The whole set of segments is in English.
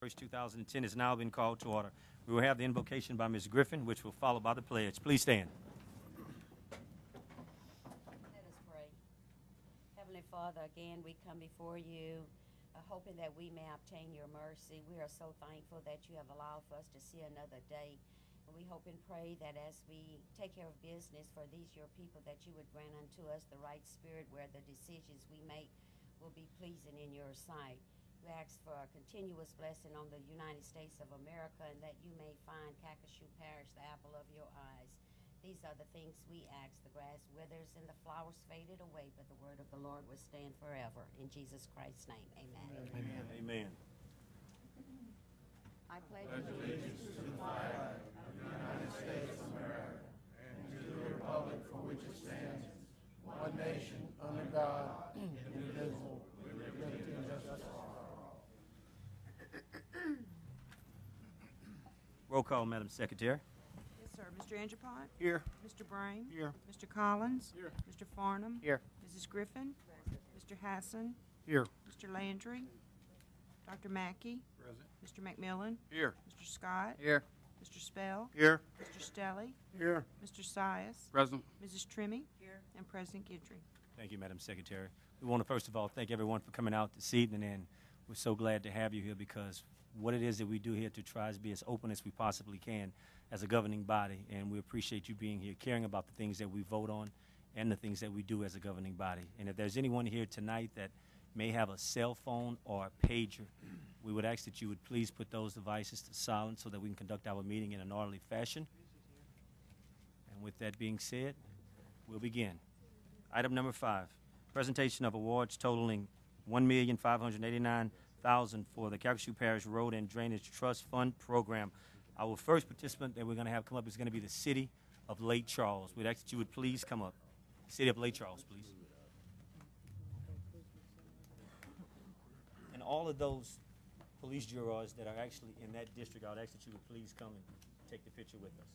1st, 2010 has now been called to order. We will have the invocation by Ms. Griffin, which will follow by the pledge. Please stand. Let us pray. Heavenly Father, again, we come before you, hoping that we may obtain your mercy. We are so thankful that you have allowed for us to see another day. And we hope and pray that as we take care of business for these your people, that you would grant unto us the right spirit where the decisions we make will be pleasing in your sight. We ask for a continuous blessing on the United States of America, and that you may find Calcasieu Parish the apple of your eyes. These are the things we ask. The grass withers and the flowers faded away, but the word of the Lord will stand forever. In Jesus Christ's name, amen. Amen. Amen. I pledge allegiance to the flag of the United States of America and to the republic for which it stands, one nation, under God, indivisible, with liberty and justice for all. Roll call, Madam Secretary. Yes, sir. Mr. Angelpont? Here. Mr. Brain? Here. Mr. Collins? Here. Mr. Farnham? Here. Mrs. Griffin? Mr. Hassan? Here. Mr. Landry? Dr. Mackey? Present. Mr. McMillan? Here. Mr. Scott? Here. Mr. Spell? Here. Mr. Stelly? Here. Mr. Sias? Present. Mrs. Trimming? Here. And President Guidry. Thank you, Madam Secretary. We want to first of all thank everyone for coming out this evening, and we're so glad to have you here, because what it is that we do here to try to be as open as we possibly can as a governing body, and we appreciate you being here, caring about the things that we vote on and the things that we do as a governing body. And if there's anyone here tonight that may have a cell phone or a pager, we would ask that you would please put those devices to silent so that we can conduct our meeting in an orderly fashion. And with that being said, we'll begin. Item number 5, presentation of awards totaling $1,589,000 for the Calcasieu Parish Road and Drainage Trust Fund Program. Our first participant that we're going to have come up is going to be the City of Lake Charles. We'd ask that you would please come up. City of Lake Charles, please. And all of those police jurors that are actually in that district, I would ask that you would please come and take the picture with us.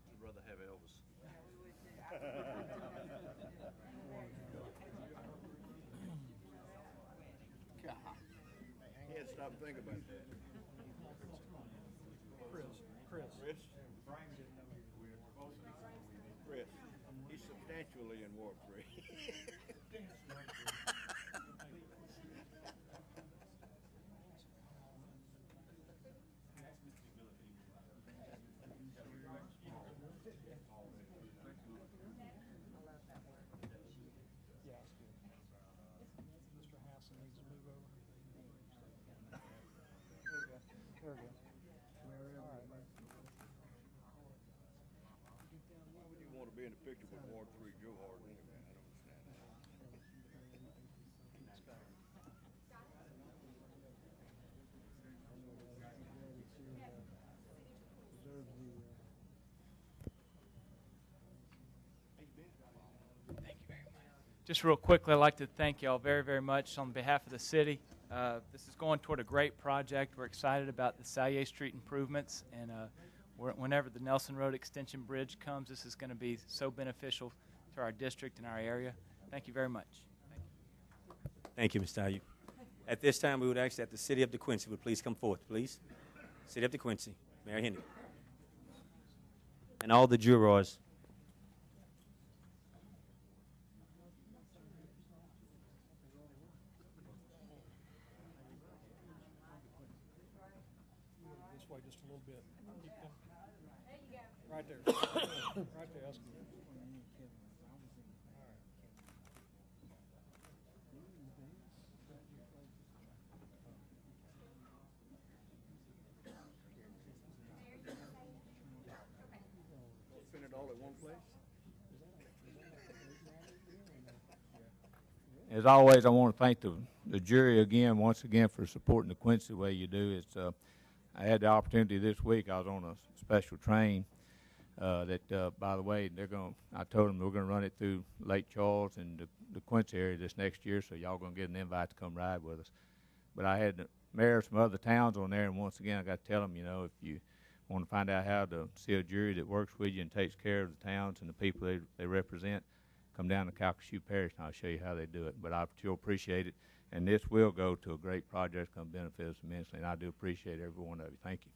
I'd rather have Elvis. He had to stop and think about it. Chris. He's substantially in Ward 3. Mr. Hassan needs to move over. There we go. Why would you want to be in the picture with Ward 3 Joe Harden anyway? I don't understand. Just real quickly, I'd like to thank y'all very, very much on behalf of the city. This is going toward a great project. We're excited about the Sallier Street improvements, and whenever the Nelson Road Extension Bridge comes, this is going to be so beneficial to our district and our area. Thank you very much. Thank you, Mr. Ayub. At this time, we would ask that the City of DeQuincy would please come forth, please. City of DeQuincy, Mayor Henry. And all the jurors. This way just a little bit. Keep coming. There you go. Right there. Right there. That's good. Spin it all at one place? As always, I want to thank the jury once again for supporting the Quincy the way you do. I had the opportunity this week. I was on a special train By the way, I told them we're gonna run it through Lake Charles and the Quincy area this next year, so y'all gonna get an invite to come ride with us. But I had the mayors from other towns on there, and once again, I got to tell them, if you want to find out how to see a jury that works with you and takes care of the towns and the people they represent, come down to Calcasieu Parish, and I'll show you how they do it. But I sure appreciate it, and this will go to a great project, going to benefit us immensely, and I do appreciate every one of you. Thank you.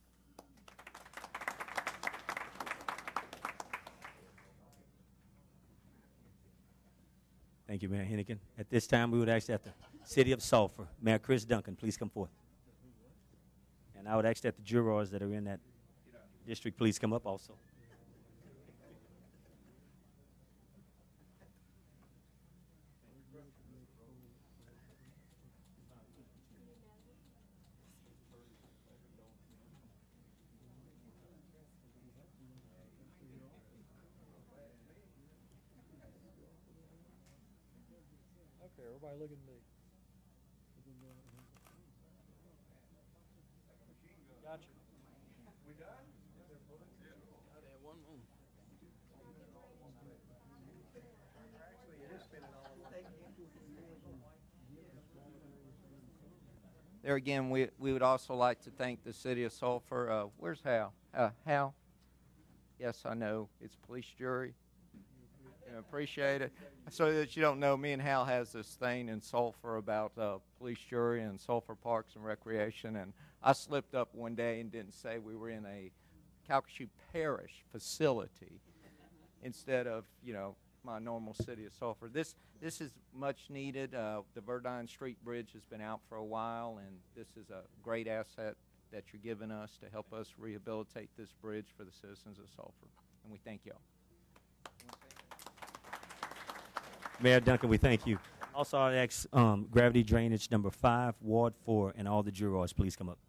Thank you, Mayor Hennigan. At this time, we would ask that the City of Sulphur, Mayor Chris Duncan, please come forth. And I would ask that the jurors that are in that district please come up also. Okay, everybody look at me. Got you. We done? There again, we would also like to thank the City of Sulphur. Where's Hal? Hal? Yes, I know. It's police jury. Appreciate it. So that you don't know, me and Hal has this thing in Sulphur about police jury and Sulphur Parks and Recreation, and I slipped up one day and didn't say we were in a Calcasieu Parish facility instead of, my normal City of Sulphur. This is much needed. The Verdine Street Bridge has been out for a while, and this is a great asset that you're giving us to help us rehabilitate this bridge for the citizens of Sulphur, and we thank y'all. Mayor Duncan, we thank you. Also, I'd ask Gravity Drainage number 5, Ward 4, and all the jurors please come up.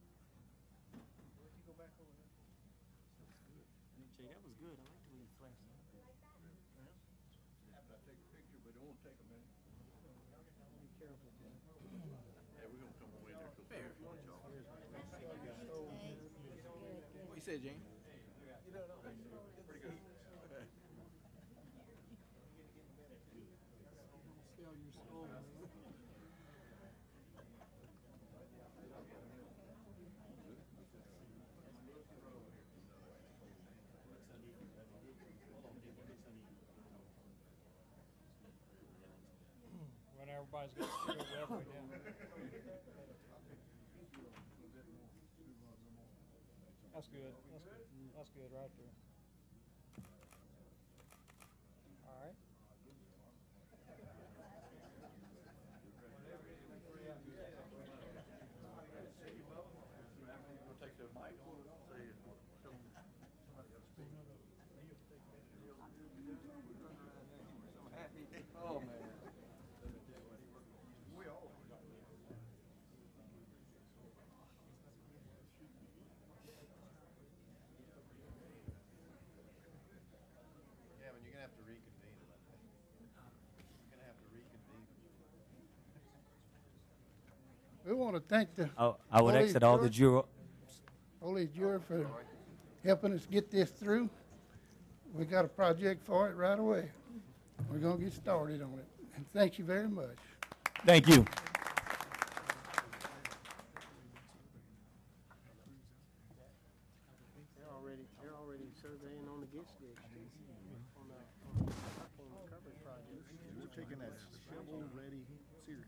What you said, Gene? When everybody's got to go halfway down. That's good. That's good right there. All right. Oh, man. Gavin, you're going to have to reconvene. You're going to have to reconvene. We want to thank the I would ask that all the jurors. Holy Jury for helping us get this through. We got a project for it right away. We're going to get started on it. And thank you very much. Thank you. They're already surveying on the Gitz Ditch on the hurricane recovery project. We're taking that shovel-ready serious.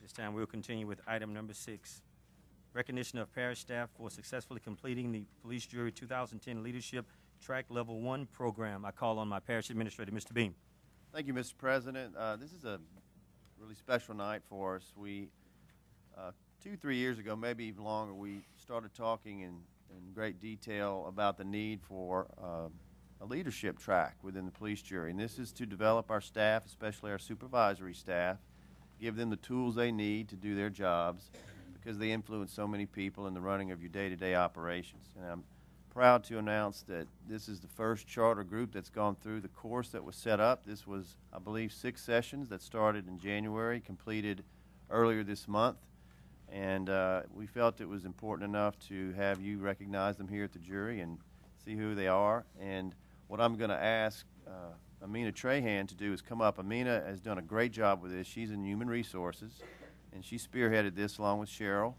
This time we'll continue with item number 6. Recognition of parish staff for successfully completing the Police Jury 2010 Leadership Track Level 1 program. I call on my parish administrator, Mr. Beam. Thank you, Mr. President. This is a really special night for us. We, 2-3 years ago, maybe even longer, we started talking in great detail about the need for a leadership track within the police jury. And this is to develop our staff, especially our supervisory staff, give them the tools they need to do their jobs because they influence so many people in the running of your day-to-day operations. And I'm proud to announce that this is the first charter group that's gone through the course that was set up. This was, I believe, 6 sessions that started in January, completed earlier this month. And we felt it was important enough to have you recognize them here at the jury and see who they are. And what I'm going to ask Amina Trahan to do is come up. Amina has done a great job with this. She's in Human Resources, and she spearheaded this along with Cheryl.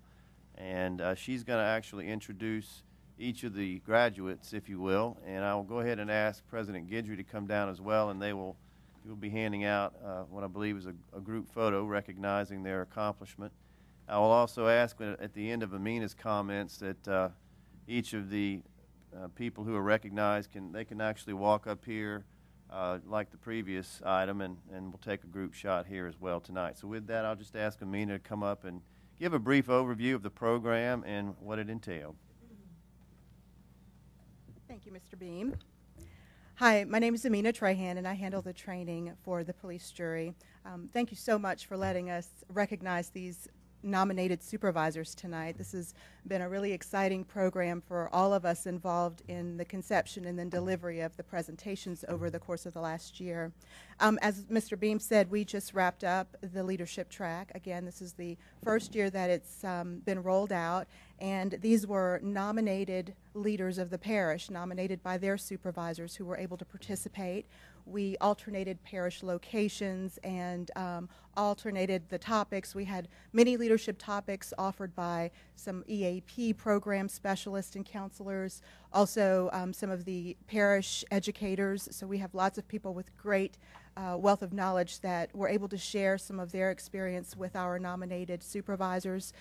And she's going to actually introduce each of the graduates, if you will. And I will go ahead and ask President Guidry to come down as well, and you will be handing out what I believe is a group photo recognizing their accomplishment. I will also ask at the end of Amina's comments that each of the people who are recognized can actually walk up here like the previous item, and we'll take a group shot here as well tonight. So with that, I'll just ask Amina to come up and give a brief overview of the program and what it entailed. Thank you, Mr. Beam. Hi, my name is Amina Trahan, and I handle the training for the police jury. Thank you so much for letting us recognize these nominated supervisors tonight. This has been a really exciting program for all of us involved in the conception and then delivery of the presentations over the course of the last year. As Mr. Beam said, we just wrapped up the leadership track. Again, this is the first year that it's been rolled out, and these were nominated leaders of the parish, nominated by their supervisors who were able to participate. We alternated parish locations and alternated the topics. We had many leadership topics offered by some EAP program specialists and counselors, also some of the parish educators. So we have lots of people with great wealth of knowledge that were able to share some of their experience with our nominated supervisors.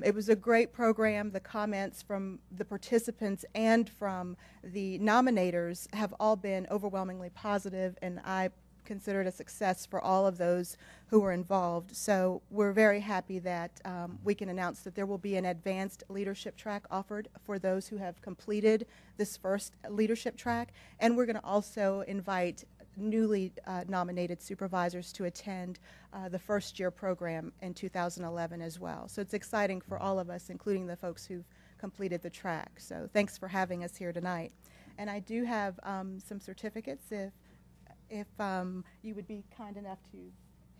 It was a great program. The comments from the participants and from the nominators have all been overwhelmingly positive, and I consider it a success for all of those who were involved. So we're very happy that we can announce that there will be an advanced leadership track offered for those who have completed this first leadership track, and we're going to also invite newly nominated supervisors to attend the first year program in 2011 as well. So it's exciting for all of us, including the folks who've completed the track. So thanks for having us here tonight. And I do have some certificates. If you would be kind enough to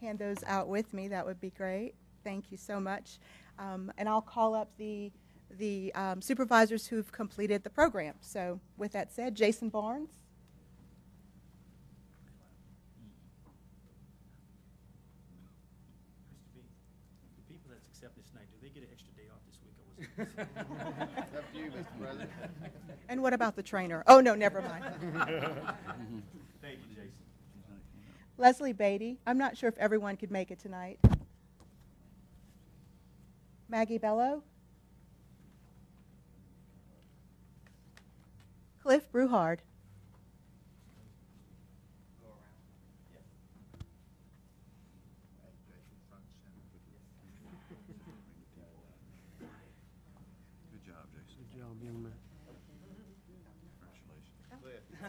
hand those out with me, that would be great. Thank you so much. And I'll call up the supervisors who've completed the program. So with that said, Jason Barnes. Accept this night, do they get an extra day off this week? It's up to you, Mr. President. And what about the trainer? Oh, no, never mind. Thank you, Jason. Leslie Beatty. I'm not sure if everyone could make it tonight. Maggie Bello. Cliff Bruhard.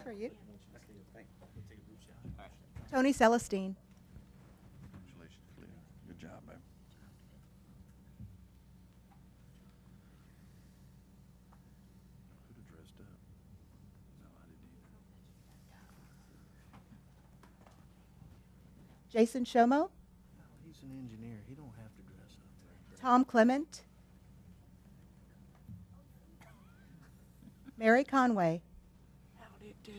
For you. Tony Celestine. Congratulations, Cliff. Good job, babe. Could have dressed up. No, I didn't either. Jason Shomo. No, he's an engineer. He don't have to dress up. Tom Clement. Mary Conway. Howdy do.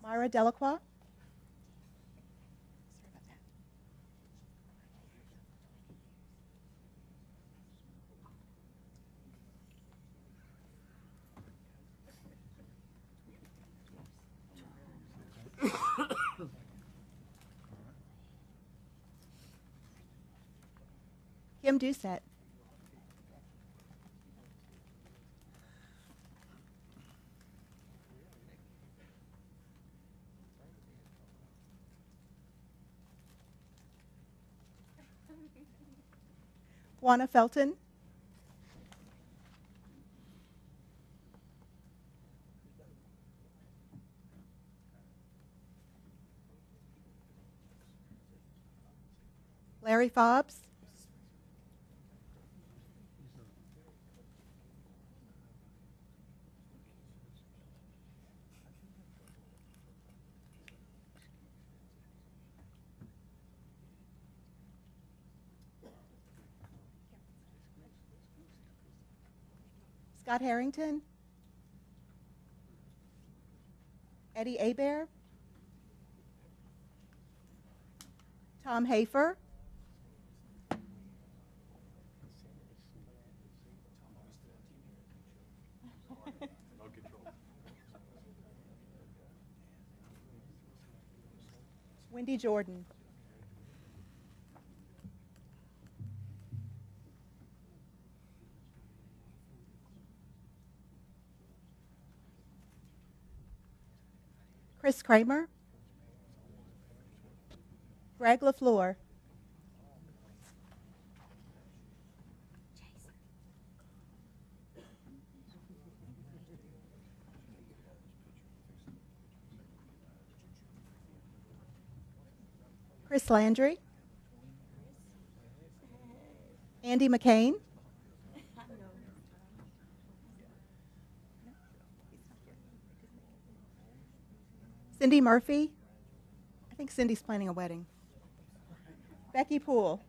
Myra Delacroix. Kim Doucette. Juana Felton. Larry Fobbs. Scott Harrington. Eddie Hebert. Tom Hafer. Wendy Jordan. Chris Kramer. Greg LaFleur. Chris Landry. Andy McCain. Cindy Murphy. I think Cindy's planning a wedding. Becky Poole.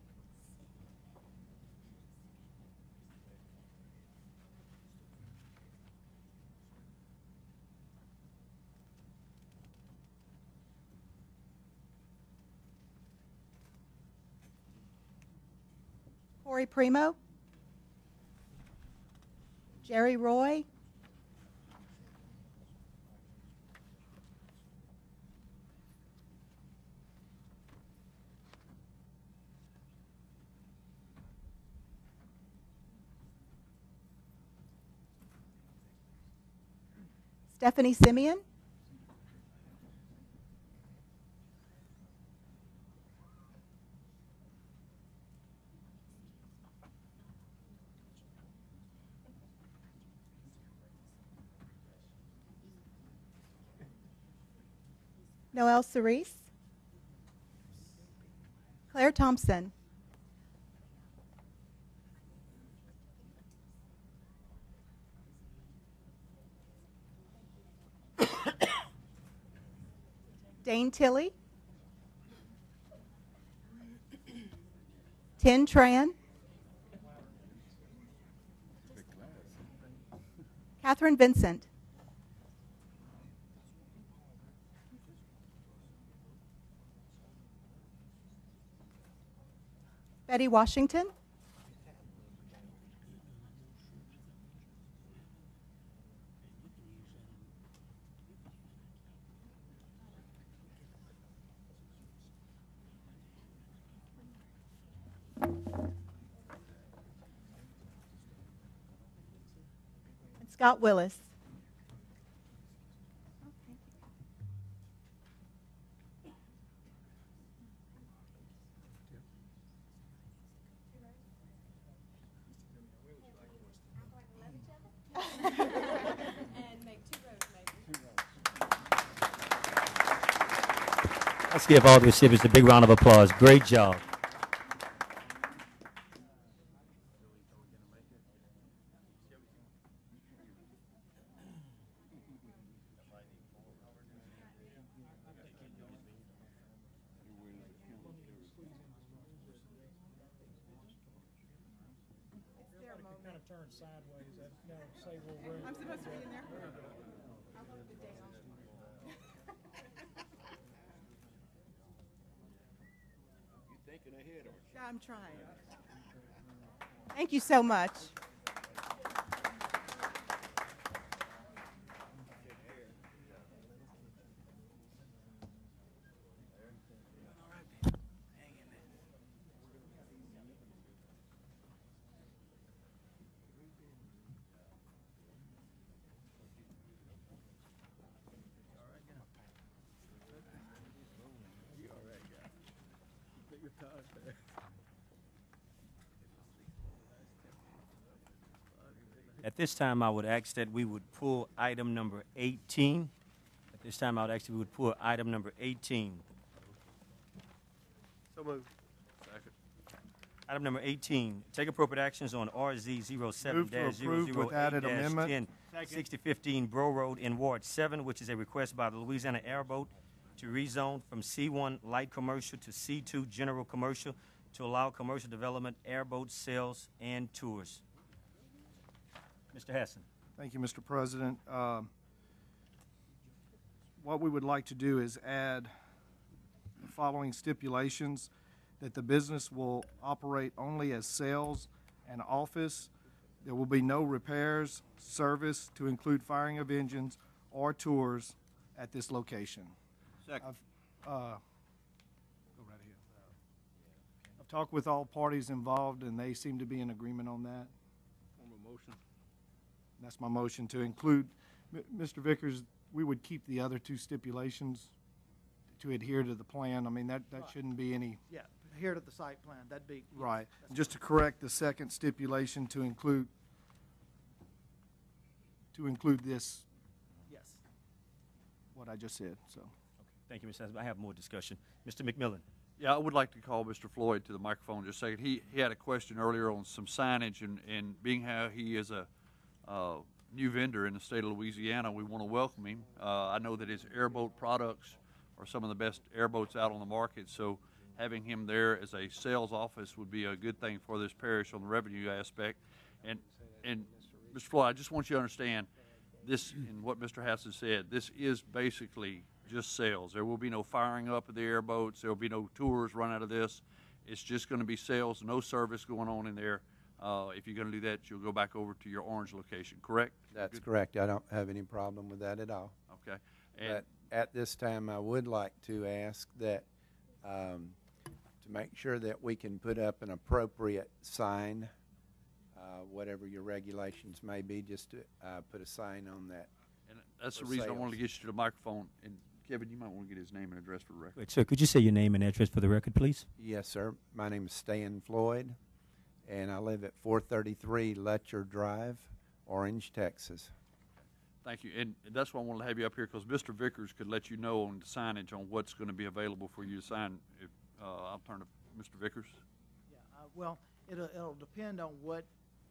Corey Primo. Jerry Roy. Stephanie Simeon. Noelle Cerise. Claire Thompson. Dane Tilley. Tin Tran. Catherine Vincent. Betty Washington. And Scott Willis. Let's give all the recipients a big round of applause. Great job. Kind of turn sideways. Say we'll ring. I'm supposed to be in there. Thinking ahead, aren't you? I'm trying. Thank you so much. At this time, I would ask that we would pull item number 18. At this time, I would ask that we would pull item number 18. So moved. Second. Item number 18, take appropriate actions on RZ 07-008-10, with added amendment. 6015 Bro Road in Ward 7, which is a request by the Louisiana Airboat to rezone from C1 light commercial to C2 general commercial to allow commercial development, airboat sales, and tours. Mr. Hassan. Thank you, Mr. President. What we would like to do is add the following stipulations: that the business will operate only as sales and office. There will be no repairs, service to include firing of engines or tours at this location. Second. Go right ahead. I've talked with all parties involved, and they seem to be in agreement on that. Form a motion. That's my motion to include. Mr. Vickers, we would keep the other two stipulations to adhere to the plan. I mean, that shouldn't be any. Yeah, adhere to the site plan, that'd be. Right. Just to correct the second stipulation to include this, Yes. what I just said, so. Thank you, Mr. Hassan. I have more discussion. Mr. McMillan. Yeah, I would like to call Mr. Floyd to the microphone just a second. He had a question earlier on some signage, and being how he is a new vendor in the state of Louisiana, we want to welcome him. I know that his airboat products are some of the best airboats out on the market, so having him there as a sales office would be a good thing for this parish on the revenue aspect. And Mr. Floyd, I just want you to understand this, and what Mr. Hassan said, this is basically just sales. There will be no firing up of the airboats. There will be no tours run out of this. It's just going to be sales, no service going on in there. If you're going to do that, you'll go back over to your Orange location, correct? That's correct. I don't have any problem with that at all. Okay. And But at this time, I would like to ask that, to make sure that we can put up an appropriate sign, whatever your regulations may be, just to put a sign on that. And that's the for reason I wanted to sales. get you to the microphone. And Kevin, you might want to get his name and address for the record. Wait, sir, could you say your name and address for the record, please? Yes, sir. My name is Stan Floyd, and I live at 433 Letcher Drive, Orange, Texas. Thank you. And that's why I wanted to have you up here, because Mr. Vickers could let you know on the signage on what's going to be available for you to sign. If, I'll turn to Mr. Vickers. Yeah, well, it'll depend on what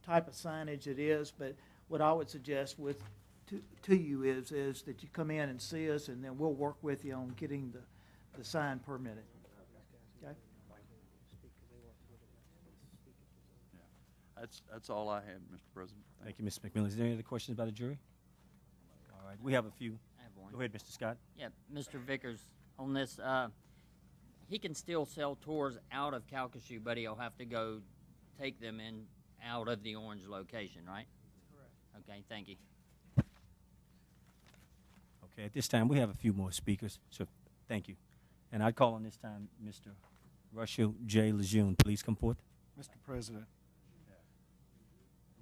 type of signage it is, but what I would suggest to you is that you come in and see us, and then we'll work with you on getting the sign permitted. Okay? That's all I had, Mr. President. Thank you, Mr. McMillan. Is there any other questions by the jury? All right, we have a few. I have one. Go ahead, Mr. Scott. Yeah, Mr. Vickers, on this, he can still sell tours out of Calcasieu, but he'll have to go take them in out of the Orange location, right? Correct. Okay, thank you. Okay, at this time, we have a few more speakers, so thank you. And I'd call on this time Mr. Russell J. Lejeune. Please come forth. Mr. President,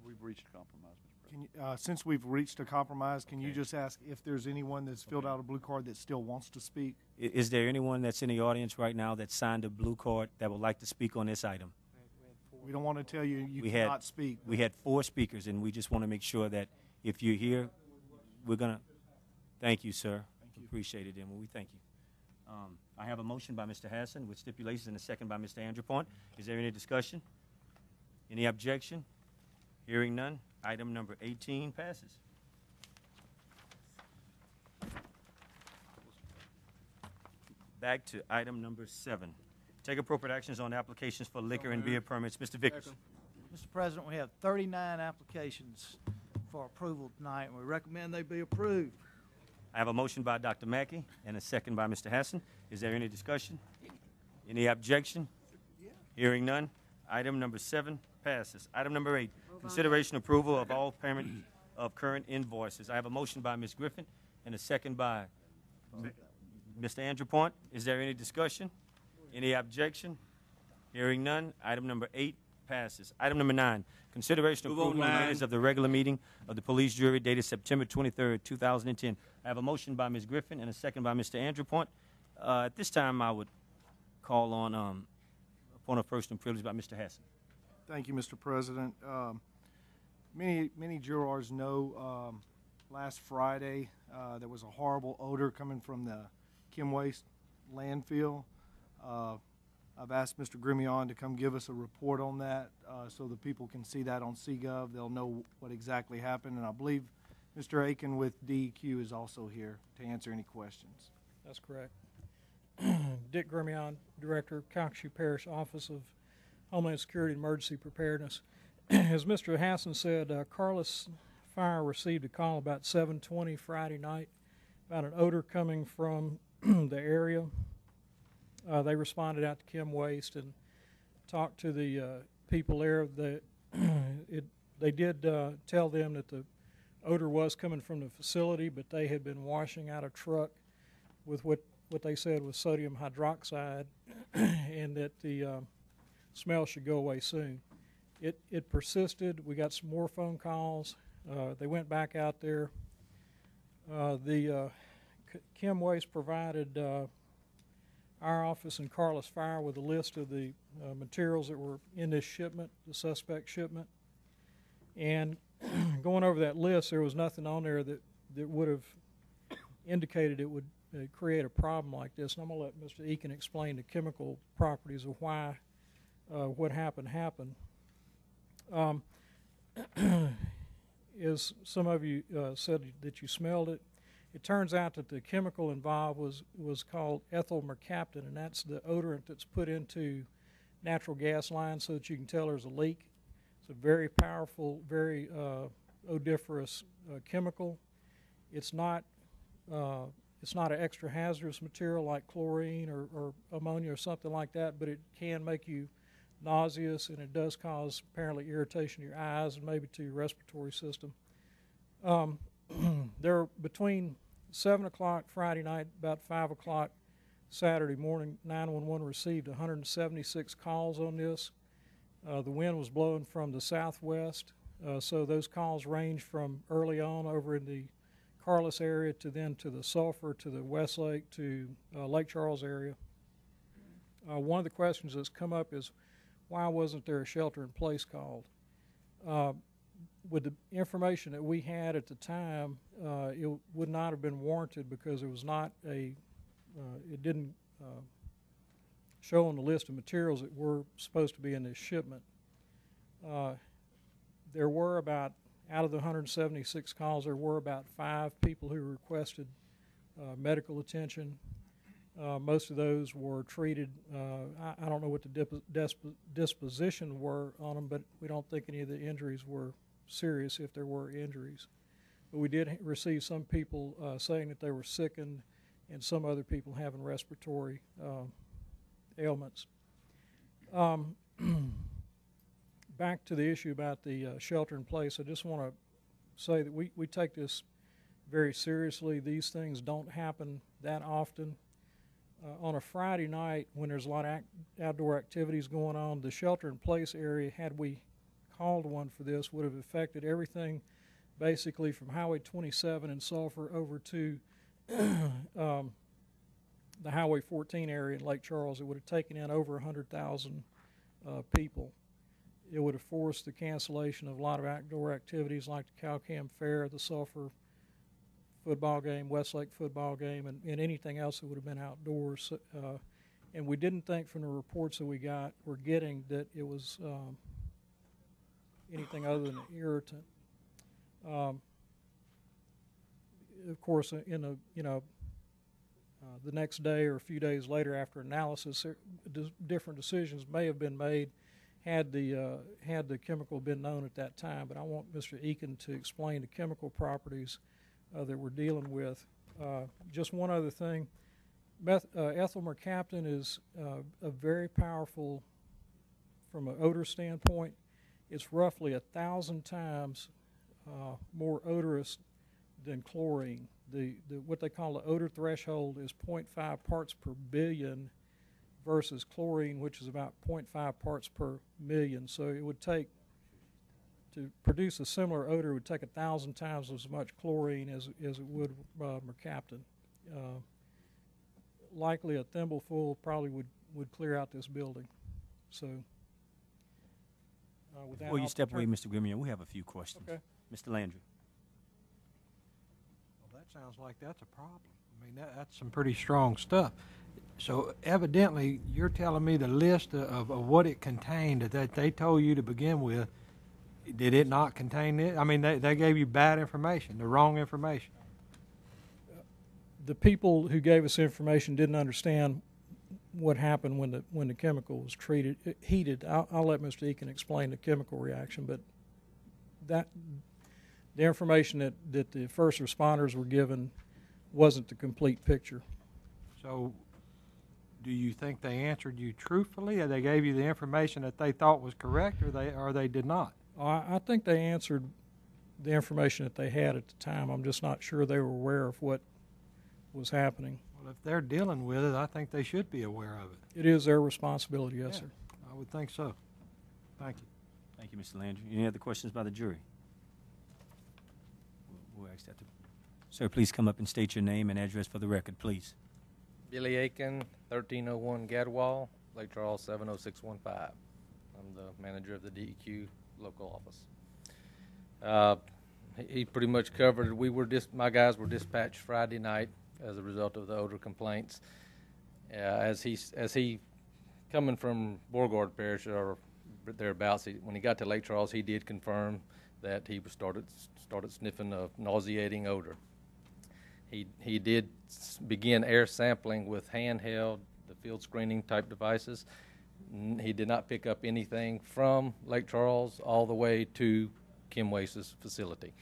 We've reached a compromise, Mr. President. can you, since we've reached a compromise, can you just ask if there's anyone that's filled out a blue card that still wants to speak? Is there anyone that's in the audience right now that signed a blue card that would like to speak on this item? We don't want to tell you We cannot speak. We had 4 speakers, and we just want to make sure that if you're here, we're going to thank you, sir. Appreciate it, and we thank you. I have a motion by Mr. Hassan with stipulations and a second by Mr. Andrew Point. Is there any discussion? Any objection? Hearing none, item number 18 passes. Back to item number 7. Take appropriate actions on applications for liquor and beer permits. Mr. Vickers. Mr. President, we have 39 applications for approval tonight, and we recommend they be approved. I have a motion by Dr. Mackey and a second by Mr. Hassan. Is there any discussion? Any objection? Hearing none, item number 7 passes. Item number 8, consideration approval of all payment of current invoices. I have a motion by Ms. Griffin and a second by Mr. Andrew Point. Is there any discussion? Any objection? Hearing none, item number 8 passes. Item number 9, consideration of approval of minutes of the regular meeting of the police jury dated September 23rd, 2010. I have a motion by Ms. Griffin and a second by Mr. Andrew Point. At this time, I would call on a point of personal privilege by Mr. Hassan. Thank you, Mr. President. Many jurors know last Friday there was a horrible odor coming from the Kim Waste landfill. I've asked Mr. Grimion to come give us a report on that so the people can see that on CGov. They'll know what exactly happened, and I believe Mr. Aiken with DEQ is also here to answer any questions. That's correct. Dick Grimion, Director, Calcasieu Parish Office of Homeland Security and Emergency Preparedness. As Mr. Hassan said, Carlos Fire received a call about 7:20 Friday night about an odor coming from the area. They responded out to Chem Waste and talked to the people there. They did tell them that the odor was coming from the facility, but they had been washing out a truck with what they said was sodium hydroxide, and that the smell should go away soon. It persisted. We got some more phone calls. They went back out there. The Chem Waste provided our office and Carlos Fire with a list of the materials that were in this shipment, the suspect shipment. And going over that list, there was nothing on there that would have indicated it would create a problem like this. And I'm going to let Mr. Eakin explain the chemical properties of why what happened. As some of you said that you smelled it, it turns out that the chemical involved was called ethyl mercaptan, and that's the odorant that's put into natural gas lines so that you can tell there's a leak. It's a very powerful, very odoriferous chemical. It's not an extra hazardous material like chlorine or ammonia or something like that, but it can make you nauseous, and it does cause apparently irritation to your eyes and maybe to your respiratory system. There between 7 o'clock Friday night, about 5 o'clock Saturday morning, 911 received 176 calls on this. The wind was blowing from the southwest, so those calls ranged from early on over in the Carlos area to then to the Sulphur, to the Westlake, to Lake Charles area. One of the questions that's come up is, why wasn't there a shelter-in-place called? With the information that we had at the time, it would not have been warranted because it was not it didn't show on the list of materials that were supposed to be in this shipment. There were out of the 176 calls, there were about 5 people who requested medical attention. Most of those were treated. I don't know what the disposition were on them, but we don't think any of the injuries were serious if there were injuries. But we did receive some people saying that they were sickened and some other people having respiratory ailments. Back to the issue about the shelter in place, I just want to say that we take this very seriously. These things don't happen that often. On a Friday night when there's a lot of outdoor activities going on, the shelter-in-place area, had we called one for this, would have affected everything basically from Highway 27 in Sulphur over to the Highway 14 area in Lake Charles. It would have taken in over 100,000 people. It would have forced the cancellation of a lot of outdoor activities like the Calcam Fair, the Sulphur football game, Westlake football game, and anything else that would have been outdoors. And we didn't think from the reports that we're getting that it was anything other than an irritant. Of course, the next day or a few days later after analysis, different decisions may have been made had the chemical been known at that time. But I want Mr. Eakin to explain the chemical properties that we're dealing with. Just one other thing, ethyl mercaptan is a very powerful, from an odor standpoint, it's roughly 1,000 times more odorous than chlorine. What they call the odor threshold is 0.5 parts per billion versus chlorine, which is about 0.5 parts per million. So it would take, to produce a similar odor, it would take 1,000 times as much chlorine as it would mercaptan. Likely a thimbleful probably would clear out this building. So with that, before you step away, Mr. Grimion, we have a few questions. Okay. Mr. Landry. Well, that sounds like that's a problem. I mean, that's some pretty strong stuff. So evidently, you're telling me the list of what it contained that they told you to begin with, did it not contain it? I mean, they gave you bad information, the wrong information. The people who gave us information didn't understand what happened when the chemical was heated. I'll let Mr. Eakin explain the chemical reaction, but the information that the first responders were given wasn't the complete picture. So do you think they answered you truthfully, or they gave you the information that they thought was correct, or they did not? I think they answered the information that they had at the time. I'm just not sure they were aware of what was happening. Well, if they're dealing with it, I think they should be aware of it. It is their responsibility, yes, sir. I would think so. Thank you. Thank you, Mr. Landry. Any other questions by the jury? We'll ask that. Sir, please come up and state your name and address for the record, please. Billy Aiken, 1301 Gadwall, Lake Charles 70615. I'm the manager of the DEQ local office. He pretty much covered it. My guys were dispatched Friday night as a result of the odor complaints. As he coming from Beauregard Parish or thereabouts, when he got to Lake Charles, he did confirm that he started sniffing a nauseating odor. He did begin air sampling with handheld, the field screening type devices. He did not pick up anything from Lake Charles all the way to Kim Wace's facility.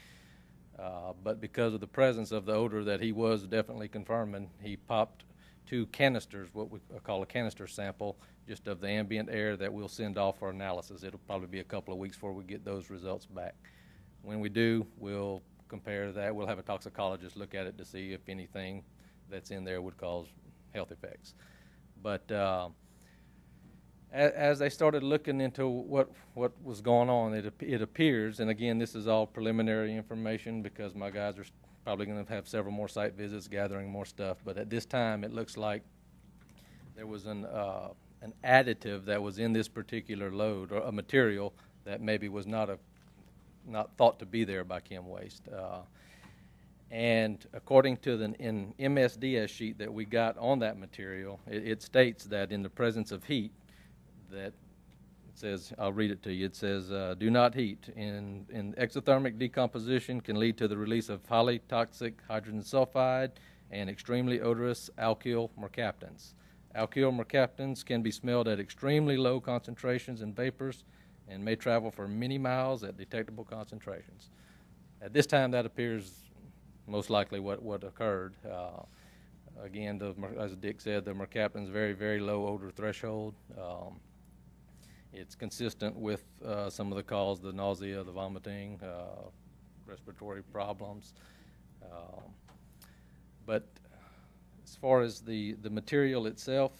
But because of the presence of the odor that he was definitely confirming, he popped 2 canisters, what we call a canister sample, just of the ambient air that we'll send off for analysis. It'll probably be a couple of weeks before we get those results back. When we do, we'll compare that. We'll have a toxicologist look at it to see if anything that's in there would cause health effects. But as they started looking into what was going on, it appears, and again, this is all preliminary information because my guys are probably going to have several more site visits, gathering more stuff. But at this time, it looks like there was an additive that was in this particular load, or a material that maybe was not thought to be there by Kim Waste. And according to an MSDS sheet that we got on that material, it states that in the presence of heat, that it says, I'll read it to you, it says, do not heat. In exothermic decomposition can lead to the release of highly toxic hydrogen sulfide and extremely odorous alkyl mercaptans. Alkyl mercaptans can be smelled at extremely low concentrations in vapors and may travel for many miles at detectable concentrations. At this time, that appears most likely what occurred. Again, as Dick said, the mercaptan's very, very low odor threshold. It's consistent with some of the cause, the nausea, the vomiting, respiratory problems. But as far as the material itself,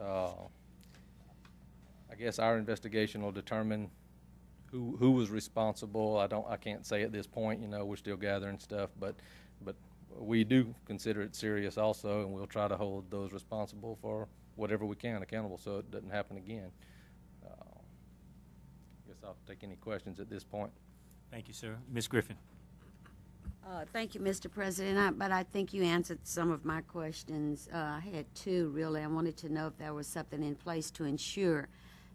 I guess our investigation will determine who was responsible. I can't say at this point. You know, we're still gathering stuff, but we do consider it serious also, and we'll try to hold those responsible for whatever we can accountable so it doesn't happen again. I guess I'll take any questions at this point. Thank you, sir. Ms. Griffin. Thank you, Mr. President. But I think you answered some of my questions. I had 2, really. I wanted to know if there was something in place to ensure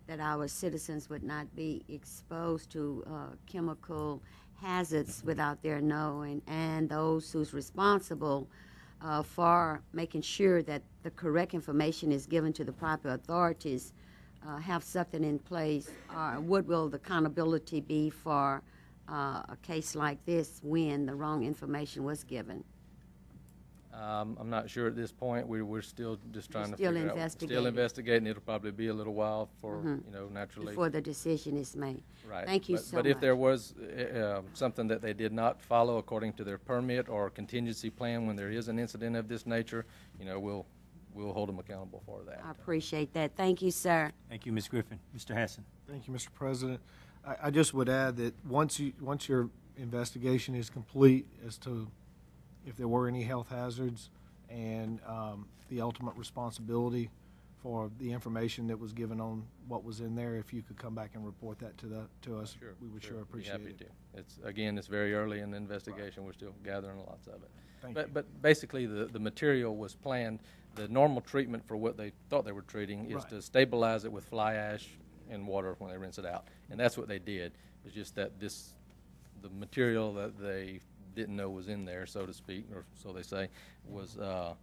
that our citizens would not be exposed to chemical hazards without their knowing, and those who's responsible for making sure that the correct information is given to the proper authorities have something in place. What will the accountability be for a case like this when the wrong information was given? I'm not sure at this point. We're still just trying to still figure out. Still investigating. It'll probably be a little while for naturally before the decision is made. Right. Thank you so much. But if there was something that they did not follow according to their permit or contingency plan when there is an incident of this nature, we'll hold them accountable for that. I appreciate that. Thank you, sir. Thank you, Ms. Griffin. Mr. Hassan. Thank you, Mr. President. I just would add that once your investigation is complete as to if there were any health hazards and the ultimate responsibility for the information that was given on what was in there, if you could come back and report that to us, sure, we would sure appreciate be happy it. To. It's very early in the investigation. Right. We're still gathering lots of it. Thank you. But basically, the material was planned. the normal treatment for what they thought they were treating is Right. to stabilize it with fly ash and water when they rinse it out. And that's what they did. It's just that the material that they didn't know was in there, so to speak, or so they say, was the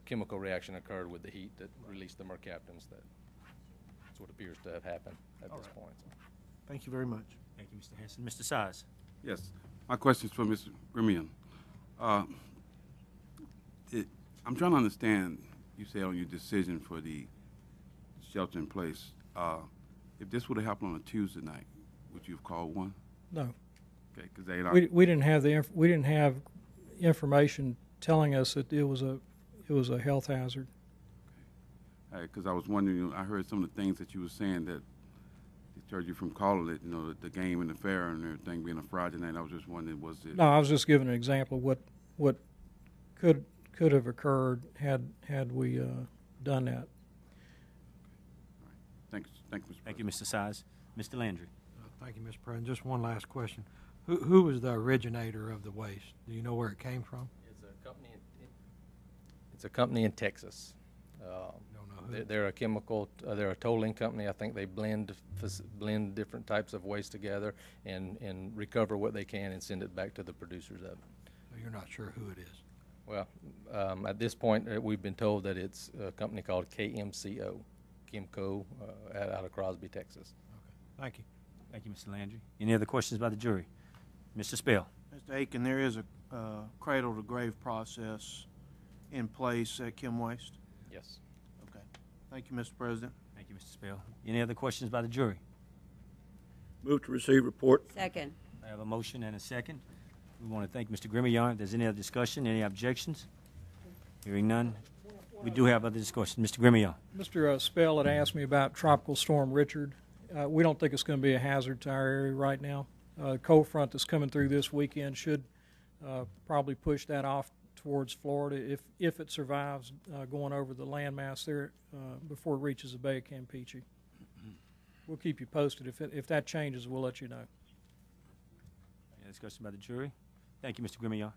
chemical reaction occurred with the heat that released the mercaptans. That's what appears to have happened at this point. Thank you very much. Thank you, Mr. Hanson. Mr. Size. Yes. My question is for Mr. Grimion. I'm trying to understand, you said on your decision for the shelter in place, if this would have happened on a Tuesday night, would you have called one? No. Okay, because they not. We didn't have information telling us that it was a health hazard. Because I was wondering, I heard some of the things that you were saying that deterred you from calling it, the game and the fair and everything being a Friday night. I was just wondering, was it? No, I was just giving an example of what could have occurred had we done that. Thank you, Mr. Thank you, Mr. Size. Mr. Landry. Thank you, Mr. President. Just one last question. Who was the originator of the waste? Do you know where it came from? It's a company in Texas. Don't know who. They're a chemical. They're a tolling company. I think they blend different types of waste together and recover what they can and send it back to the producers of it. So you're not sure who it is. Well, at this point, we've been told that it's a company called KMCO, Kimco, out of Crosby, Texas. Okay. Thank you. Thank you, Mr. Landry. Any other questions by the jury? Mr. Spell. Mr. Aiken, there is a cradle-to-grave process in place at Kim Waste? Yes. Okay. Thank you, Mr. President. Thank you, Mr. Spell. Any other questions by the jury? Move to receive report. Second. I have a motion and a second. We want to thank Mr. Grimion. If there's any other discussion, any objections? Hearing none. We do have other discussion. Mr. Grimion. Mr. Spell had asked me about Tropical Storm Richard. We don't think it's going to be a hazard to our area right now. Cold front that's coming through this weekend should probably push that off towards Florida if it survives going over the landmass there before it reaches the Bay of Campeche. We'll keep you posted. If that changes, we'll let you know. Any discussion by the jury? Thank you, Mr. Grimion.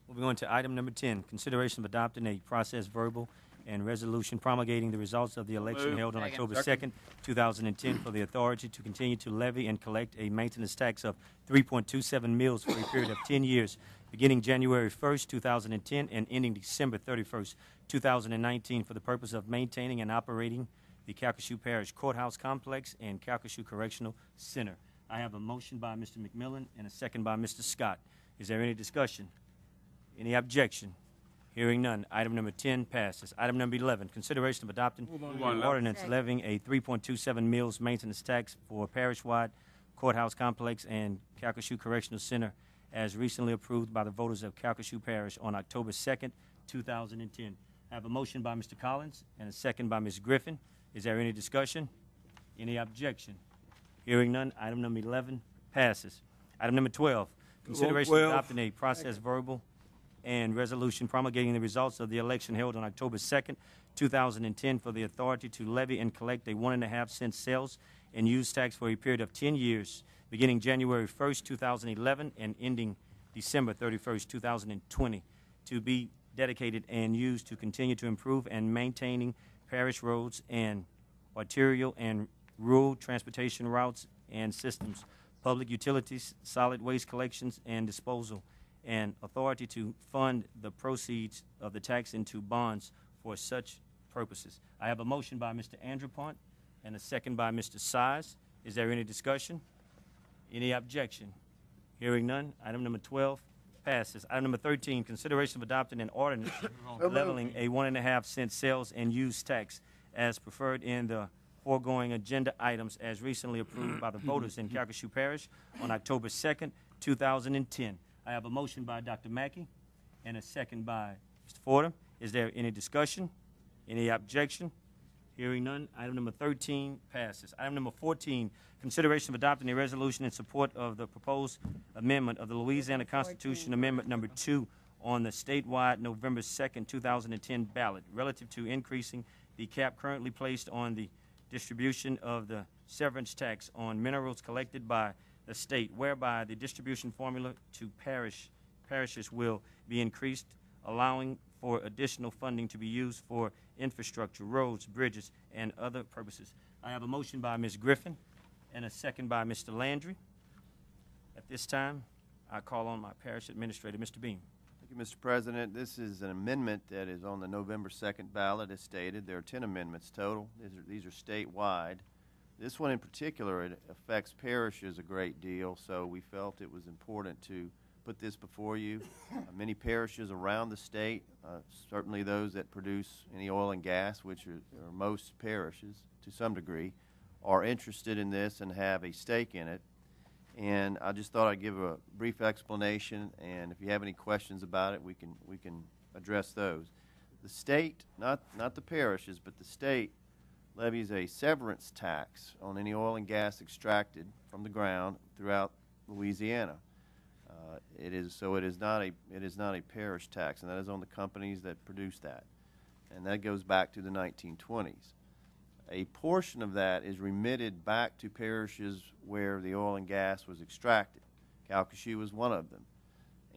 Moving on to item number 10, consideration of adopting a process verbal and resolution promulgating the results of the election held on October 2nd, 2010 for the authority to continue to levy and collect a maintenance tax of 3.27 mils for a period of 10 years, beginning January 1st, 2010 and ending December 31st, 2019 for the purpose of maintaining and operating the Calcasieu Parish Courthouse Complex and Calcasieu Correctional Center. I have a motion by Mr. McMillan and a second by Mr. Scott. Is there any discussion? Any objection? Hearing none. Item number 10 passes. Item number 11, consideration of adopting an ordinance levying a 3.27 mils maintenance tax for parish-wide courthouse complex and Calcasieu Correctional Center as recently approved by the voters of Calcasieu Parish on October 2nd, 2010. I have a motion by Mr. Collins and a second by Ms. Griffin. Is there any discussion? Any objection? Hearing none. Item number 11 passes. Item number 12, consideration of adopting a process verbal and resolution promulgating the results of the election held on October 2nd, 2010 for the authority to levy and collect a 1.5 cent sales and use tax for a period of 10 years, beginning January 1st, 2011 and ending December 31st, 2020, to be dedicated and used to continue to improve and maintaining parish roads and arterial and rural transportation routes and systems, public utilities, solid waste collections and disposal, and authority to fund the proceeds of the tax into bonds for such purposes. I have a motion by Mr. Andrew Pont and a second by Mr. Size. Is there any discussion? Any objection? Hearing none. Item number 12 passes. Item number 13, consideration of adopting an ordinance leveling a 1.5 cent sales and use tax as preferred in the foregoing agenda items as recently approved by the voters in Calcasieu Parish on October 2nd, 2010. I have a motion by Dr. Mackey and a second by Mr. Fordham. Is there any discussion? Any objection? Hearing none. Item number 13 passes. Item number 14, consideration of adopting a resolution in support of the proposed amendment of the Louisiana Constitution Amendment Number 2 on the statewide November 2nd, 2010 ballot relative to increasing the cap currently placed on the distribution of the severance tax on minerals collected by the state, whereby the distribution formula to parishes will be increased, allowing for additional funding to be used for infrastructure, roads, bridges, and other purposes. I have a motion by Ms. Griffin and a second by Mr. Landry. At this time, I call on my parish administrator, Mr. Beam. Thank you, Mr. President. This is an amendment that is on the November 2nd ballot, as stated. There are 10 amendments total. These are statewide. This one in particular, it affects parishes a great deal, so we felt it was important to put this before you. Many parishes around the state, certainly those that produce any oil and gas, which are most parishes to some degree, are interested in this and have a stake in it. And I just thought I'd give a brief explanation, and if you have any questions about it, we can address those. The state, not the parishes, but the state levies a severance tax on any oil and gas extracted from the ground throughout Louisiana. It is not a parish tax, and that is on the companies that produce that, and that goes back to the 1920s. A portion of that is remitted back to parishes where the oil and gas was extracted. Calcasieu was one of them,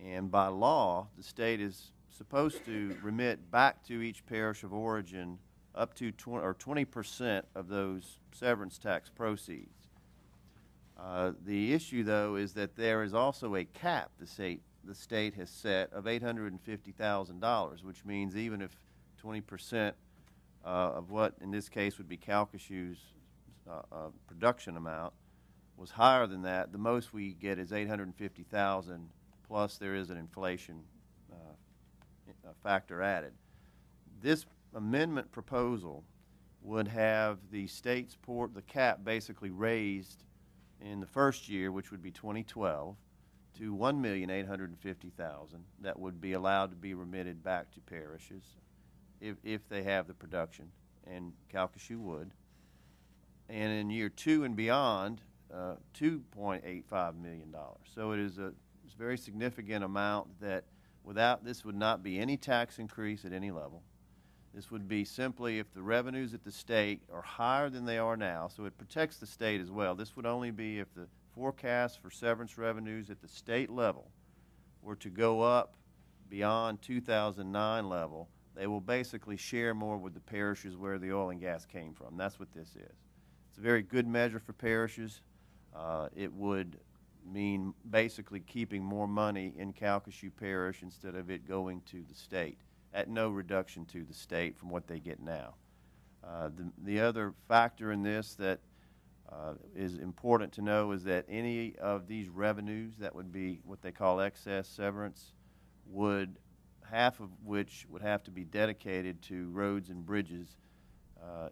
and by law, the state is supposed to remit back to each parish of origin up to 20% of those severance tax proceeds. The issue, though, is that there is also a cap the state has set of $850,000, which means even if 20% of what, in this case, would be Calcasieu's production amount was higher than that, the most we get is $850,000, plus there is an inflation factor added. This amendment proposal would have the state's the cap basically raised in the first year, which would be 2012, to $1,850,000 that would be allowed to be remitted back to parishes if they have the production, and Calcasieu would. And in year 2 and beyond, $2.85 million. So it's a very significant amount that this would not be any tax increase at any level. This would be simply if the revenues at the state are higher than they are now, so it protects the state as well. This would only be if the forecast for severance revenues at the state level were to go up beyond 2009 level. They will basically share more with the parishes where the oil and gas came from. That's what this is. It's a very good measure for parishes. It would mean basically keeping more money in Calcasieu Parish instead of it going to the state, at no reduction to the state from what they get now. The other factor in this that is important to know is that any of these revenues that would be what they call excess severance half of which would have to be dedicated to roads and bridges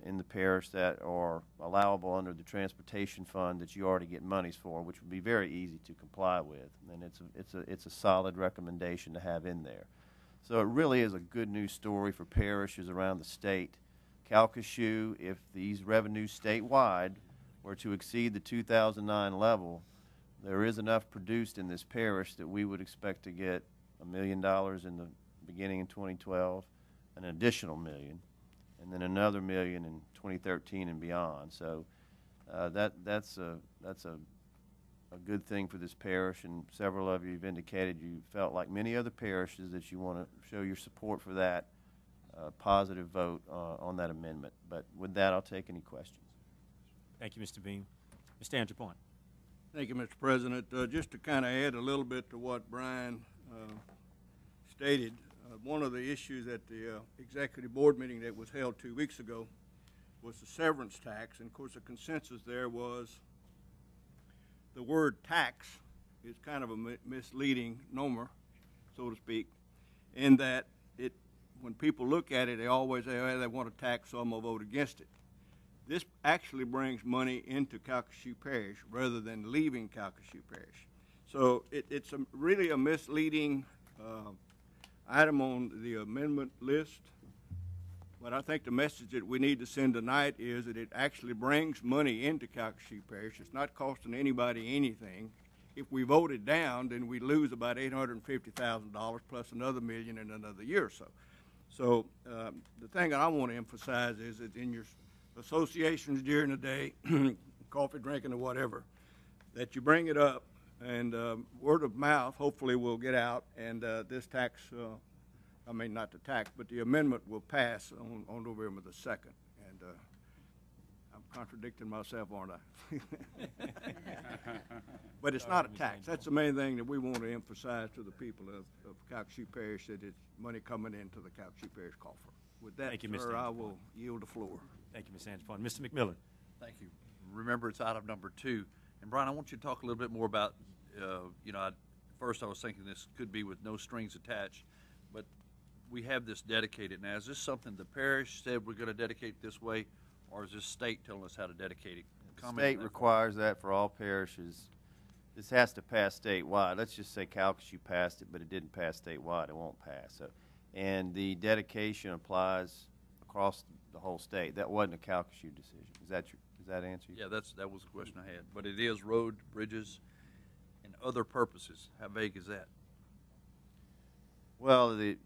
in the parish that are allowable under the transportation fund that you already get monies for, which would be very easy to comply with. And it's a solid recommendation to have in there. So it really is a good news story for parishes around the state. Calcasieu, if these revenues statewide were to exceed the 2009 level, there is enough produced in this parish that we would expect to get $1 million in the beginning in 2012, an additional $1 million, and then another $1 million in 2013 and beyond. So that's a good thing for this parish, and several of you have indicated you felt like many other parishes that you want to show your support for that positive vote on that amendment. But with that, I'll take any questions. Thank you, Mr. Beam. Mr. Andrew Point. Thank you, Mr. President. Just to kind of add a little bit to what Brian stated, one of the issues at the executive board meeting that was held 2 weeks ago was the severance tax. And of course, the consensus there was the word tax is kind of a misleading number, so to speak, in that when people look at it, they always say, oh, they want to tax, so I'm going to vote against it. This actually brings money into Calcasieu Parish rather than leaving Calcasieu Parish. So it's really a misleading item on the amendment list. But I think the message that we need to send tonight is that it actually brings money into Calcasieu Parish. It's not costing anybody anything. If we vote it down, then we lose about $850,000 plus another $1 million in another year or so. So the thing that I want to emphasize is that in your associations during the day, coffee drinking or whatever, that you bring it up, and word of mouth hopefully will get out, and this tax I mean, not the tax, but the amendment will pass on November the 2nd. And I'm contradicting myself, aren't I? But it's not a tax. That's the main thing that we want to emphasize to the people of Calcasieu Parish, that it's money coming into the Calcasieu Parish coffer. With that, Thank you, Mr. sir, I Anderson. will yield the floor. Thank you, Ms. Anderson. Mr. McMillan. Thank you. Remember, it's item number 2. And Brian, I want you to talk a little bit more about, first I was thinking this could be with no strings attached, but we have this dedicated. Now, is this something the parish said we're going to dedicate this way, or is this state telling us how to dedicate it? The state requires that for all parishes. This has to pass statewide. Let's just say Calcasieu passed it, but it didn't pass statewide. It won't pass. So, and the dedication applies across the whole state. That wasn't a Calcasieu decision. Does that answer you? Yeah, that was the question I had. But it is road, bridges, and other purposes. How vague is that? Well, I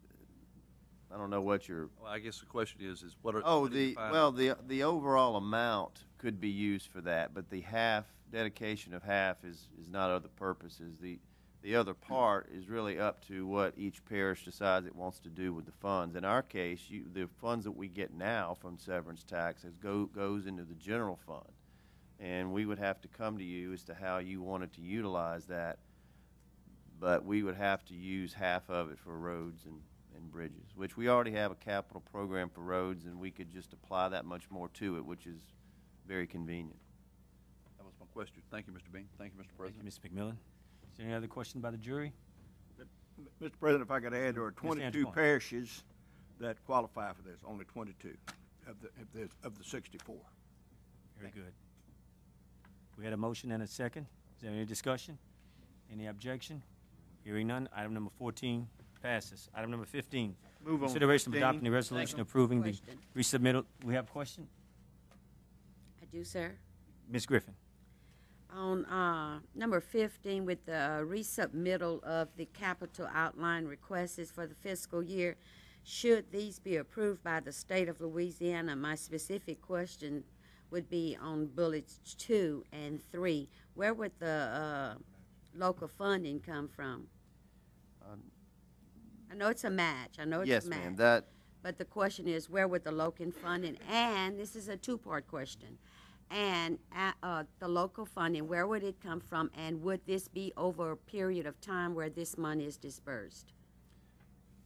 don't know what Well, I guess the question is what are the overall amount could be used for that, but the dedication of half is not other purposes. The other part is really up to what each parish decides it wants to do with the funds. In our case, the funds that we get now from severance taxes goes into the general fund, and we would have to come to you as to how you wanted to utilize that, but we would have to use half of it for roads and bridges, which we already have a capital program for roads, and we could just apply that much more to it, which is very convenient. That was my question. Thank you, Mr. Bean. Thank you, Mr. President. Thank you, Mr. McMillan. Is there any other question by the jury? Mr. President, if I could add, there are 22 parishes that qualify for this, only 22 of the 64. Very good. We had a motion and a second. Is there any discussion? Any objection? Hearing none, item number 14 passes. Item number 15. Move on. Consideration of 15. adopting the resolution approving the Question. resubmittal. We have a question? I do, sir. Ms. Griffin. On number 15, with the resubmittal of the capital outline requests for the fiscal year, should these be approved by the state of Louisiana? My specific question would be on bullets 2 and 3. Where would the local funding come from? I know it's a match. I know it's Yes, a match. ma'am. But the question is, where would the local funding, and this is a two-part question, and the local funding, where would it come from, and would this be over a period of time where this money is dispersed?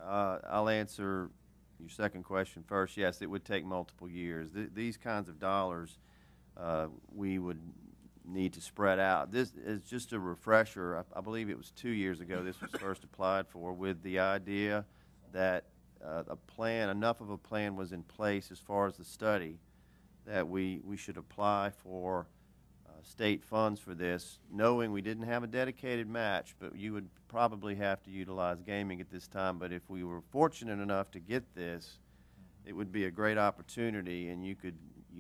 I'll answer your second question first. Yes, it would take multiple years. These kinds of dollars we would need to spread out. This is just a refresher. I believe it was 2 years ago this was first applied for, with the idea that enough of a plan was in place as far as the study that we should apply for state funds for this, knowing we didn't have a dedicated match, but you would probably have to utilize gaming at this time. But if we were fortunate enough to get this, it would be a great opportunity, and you'd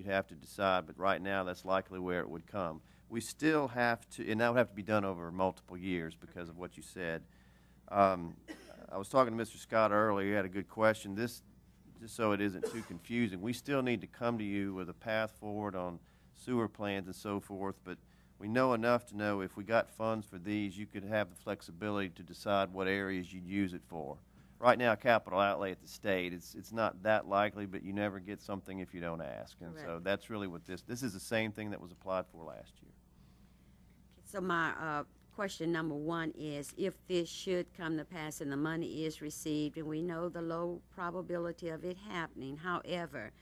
have to decide. But right now, that's likely where it would come. We still have to, and that would have to be done over multiple years because of what you said. I was talking to Mr. Scott earlier. He had a good question. This, just so it isn't too confusing, we still need to come to you with a path forward on sewer plans and so forth, but we know enough to know if we got funds for these, you could have the flexibility to decide what areas you'd use it for. Right now, capital outlay at the state, it's not that likely, but you never get something if you don't ask. And so that's really what this is the same thing that was applied for last year. So my question number 1 is, if this should come to pass and the money is received, and we know the low probability of it happening, however,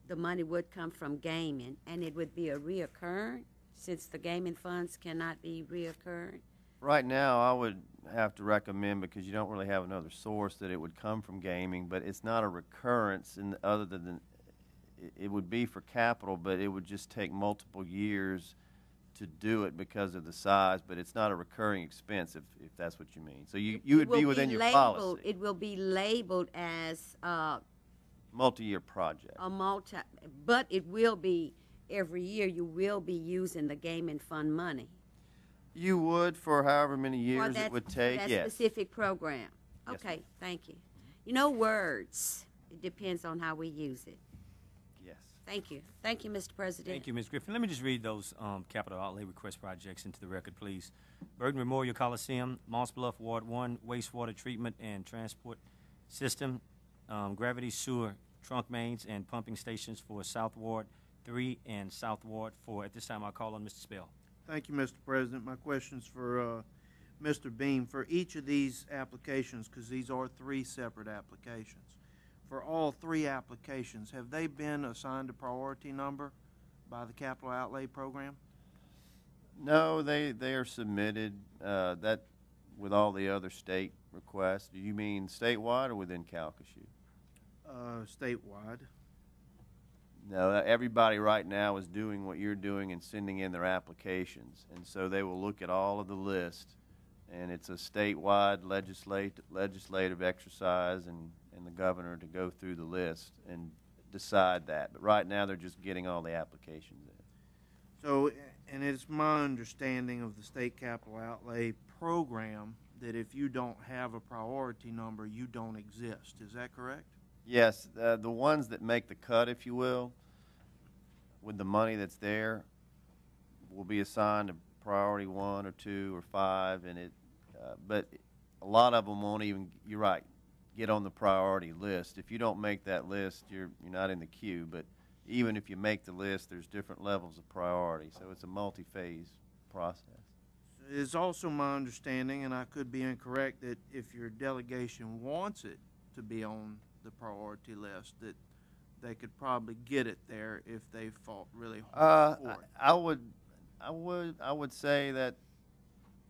the money would come from gaming, and it would be a reoccurring, since the gaming funds cannot be reoccurring? Right now, I would have to recommend, because you don't really have another source, that it would come from gaming, but it's not a recurrence other than it would be for capital, but it would just take multiple years to do it because of the size, but it's not a recurring expense, if that's what you mean. So you would be within your policy. It will be labeled as multi-year project. But it will be, every year you will be using the gaming fund money. You would for however many years it would take, that yes. specific program. Yes, Okay, thank you. You know, words, it depends on how we use it. Yes. Thank you. Thank you, Mr. President. Thank you, Ms. Griffin. Let me just read those capital outlay request projects into the record, please. Burton Memorial Coliseum, Moss Bluff Ward 1, wastewater treatment and transport system, gravity sewer trunk mains and pumping stations for South Ward 3 and South Ward 4. At this time, I'll call on Mr. Spell. Thank you, Mr. President. My question's for Mr. Beam. For each of these applications, because these are 3 separate applications, for all 3 applications, have they been assigned a priority number by the capital outlay program? No, they are submitted that with all the other state requests. Do you mean statewide or within Calcasieu? Statewide. No, everybody right now is doing what you're doing and sending in their applications. And so they will look at all of the list, and it's a statewide legislative exercise and the governor to go through the list and decide that. But right now they're just getting all the applications in. So, and it's my understanding of the state capital outlay program that if you don't have a priority number, you don't exist. Is that correct? Yes, the ones that make the cut, if you will, with the money that's there, will be assigned a priority 1 or 2 or 5, and but a lot of them won't even. You're right, get on the priority list. If you don't make that list, you're not in the queue. But even if you make the list, there's different levels of priority, so it's a multi-phase process. It's also my understanding, and I could be incorrect, that if your delegation wants it to be on the priority list, that they could probably get it there if they fought really hard for it. I would say that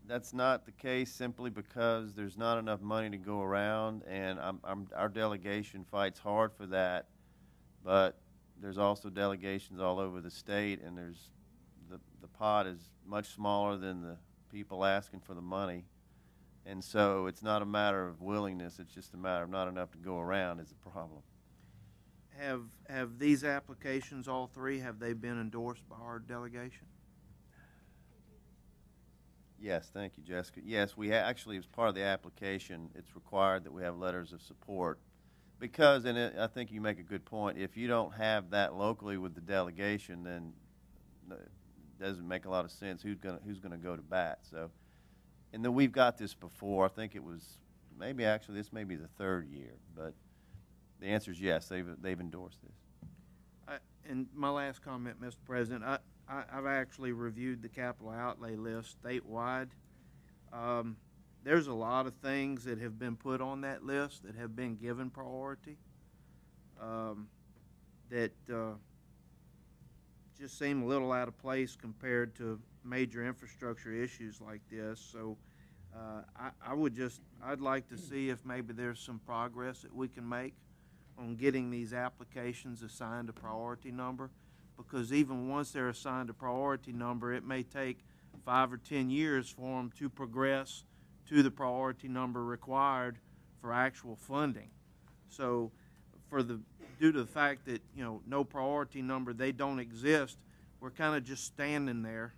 that's not the case simply because there's not enough money to go around, and our delegation fights hard for that. But there's also delegations all over the state, and there's the pot is much smaller than the people asking for the money. And so it's not a matter of willingness, it's just a matter of not enough to go around is the problem. Have these applications, all 3, have they been endorsed by our delegation? Yes, thank you, Jessica. Yes, we actually, as part of the application, it's required that we have letters of support. Because, and I think you make a good point, if you don't have that locally with the delegation, then it doesn't make a lot of sense who's gonna go to bat. So. And then we've got this before. I think it was this may be the 3rd year, but the answer is yes. They've endorsed this. And my last comment, Mr. President, I've actually reviewed the capital outlay list statewide. There's a lot of things that have been put on that list that have been given priority that just seem a little out of place compared to major infrastructure issues like this. So I'd like to see if maybe there's some progress that we can make on getting these applications assigned a priority number, because even once they're assigned a priority number, it may take 5 or 10 years for them to progress to the priority number required for actual funding. So due to the fact that, no priority number, they don't exist, we're kind of just standing there,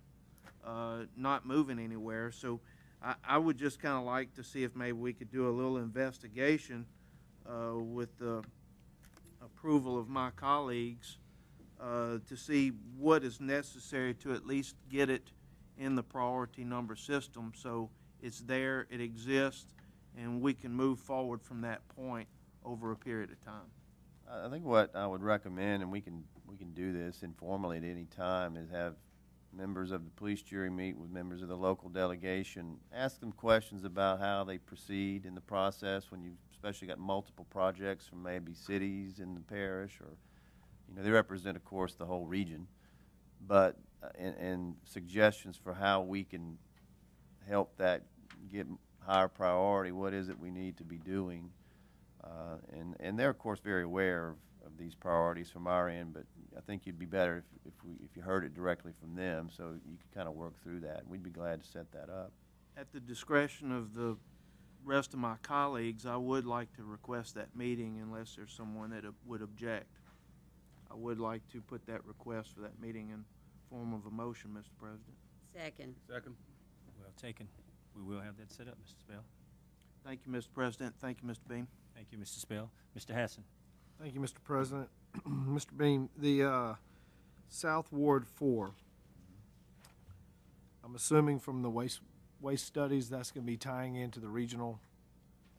not moving anywhere. So I would just kind of like to see if maybe we could do a little investigation with the approval of my colleagues to see what is necessary to at least get it in the priority number system so it's there, it exists, and we can move forward from that point over a period of time. I think what I would recommend, and we can do this informally at any time, is have members of the police jury meet with members of the local delegation, ask them questions about how they proceed in the process when you've especially got multiple projects from maybe cities in the parish, or they represent, of course, the whole region, but and suggestions for how we can help that get higher priority. What is it we need to be doing? And they're, of course, very aware of these priorities from our end, but I think you'd be better if you heard it directly from them, so you could kind of work through that. We'd be glad to set that up. At the discretion of the rest of my colleagues, I would like to request that meeting unless there's someone that would object. I would like to put that request for that meeting in form of a motion, Mr. President. Second. Well taken. We will have that set up, Mr. Spell. Thank you, Mr. President. Thank you, Mr. Beam. Thank you, Mr. Spell. Mr. Hassan. Thank you, Mr. President. Mr. Beam, the South Ward 4, I'm assuming from the waste studies that's going to be tying into the regional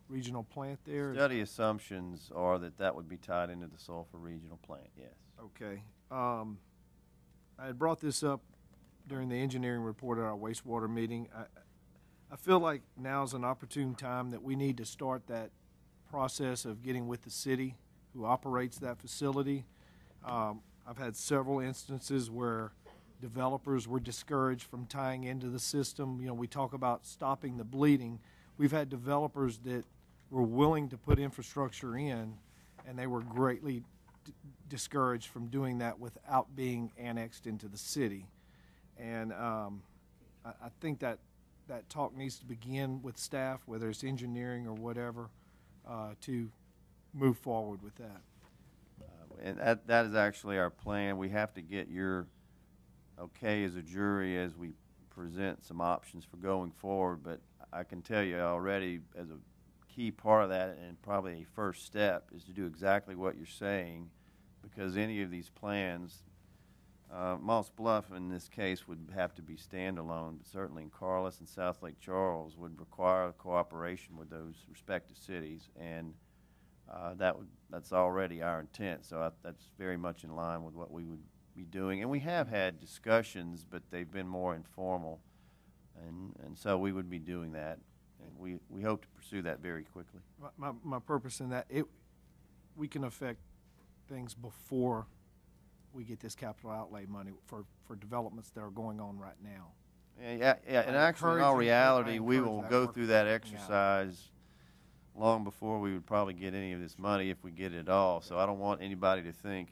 regional plant there? Study assumptions are that that would be tied into the Sulphur Regional Plant, yes. Okay. I had brought this up during the engineering report at our wastewater meeting. I feel like now is an opportune time that we need to start that process of getting with the city who operates that facility. I've had several instances where developers were discouraged from tying into the system. You know, we talk about stopping the bleeding. We've had developers that were willing to put infrastructure in, and they were greatly discouraged from doing that without being annexed into the city. And I think that talk needs to begin with staff, whether it's engineering or whatever, to move forward with that. And that is actually our plan. We have to get your okay as a jury as we present some options for going forward, but I can tell you already as a key part of that and probably a first step is to do exactly what you're saying, because any of these plans, Moss Bluff in this case would have to be standalone, but certainly in Carlos and South Lake Charles would require cooperation with those respective cities, and that's already our intent. So that's very much in line with what we would be doing. And we have had discussions, but they've been more informal, and so we would be doing that. And we hope to pursue that very quickly. My purpose in that, we can affect things before we get this capital outlay money for developments that are going on right now. Yeah. And actually, in all reality, we will go through that exercise long before we would probably get any of this money, if we get it at all. So I don't want anybody to think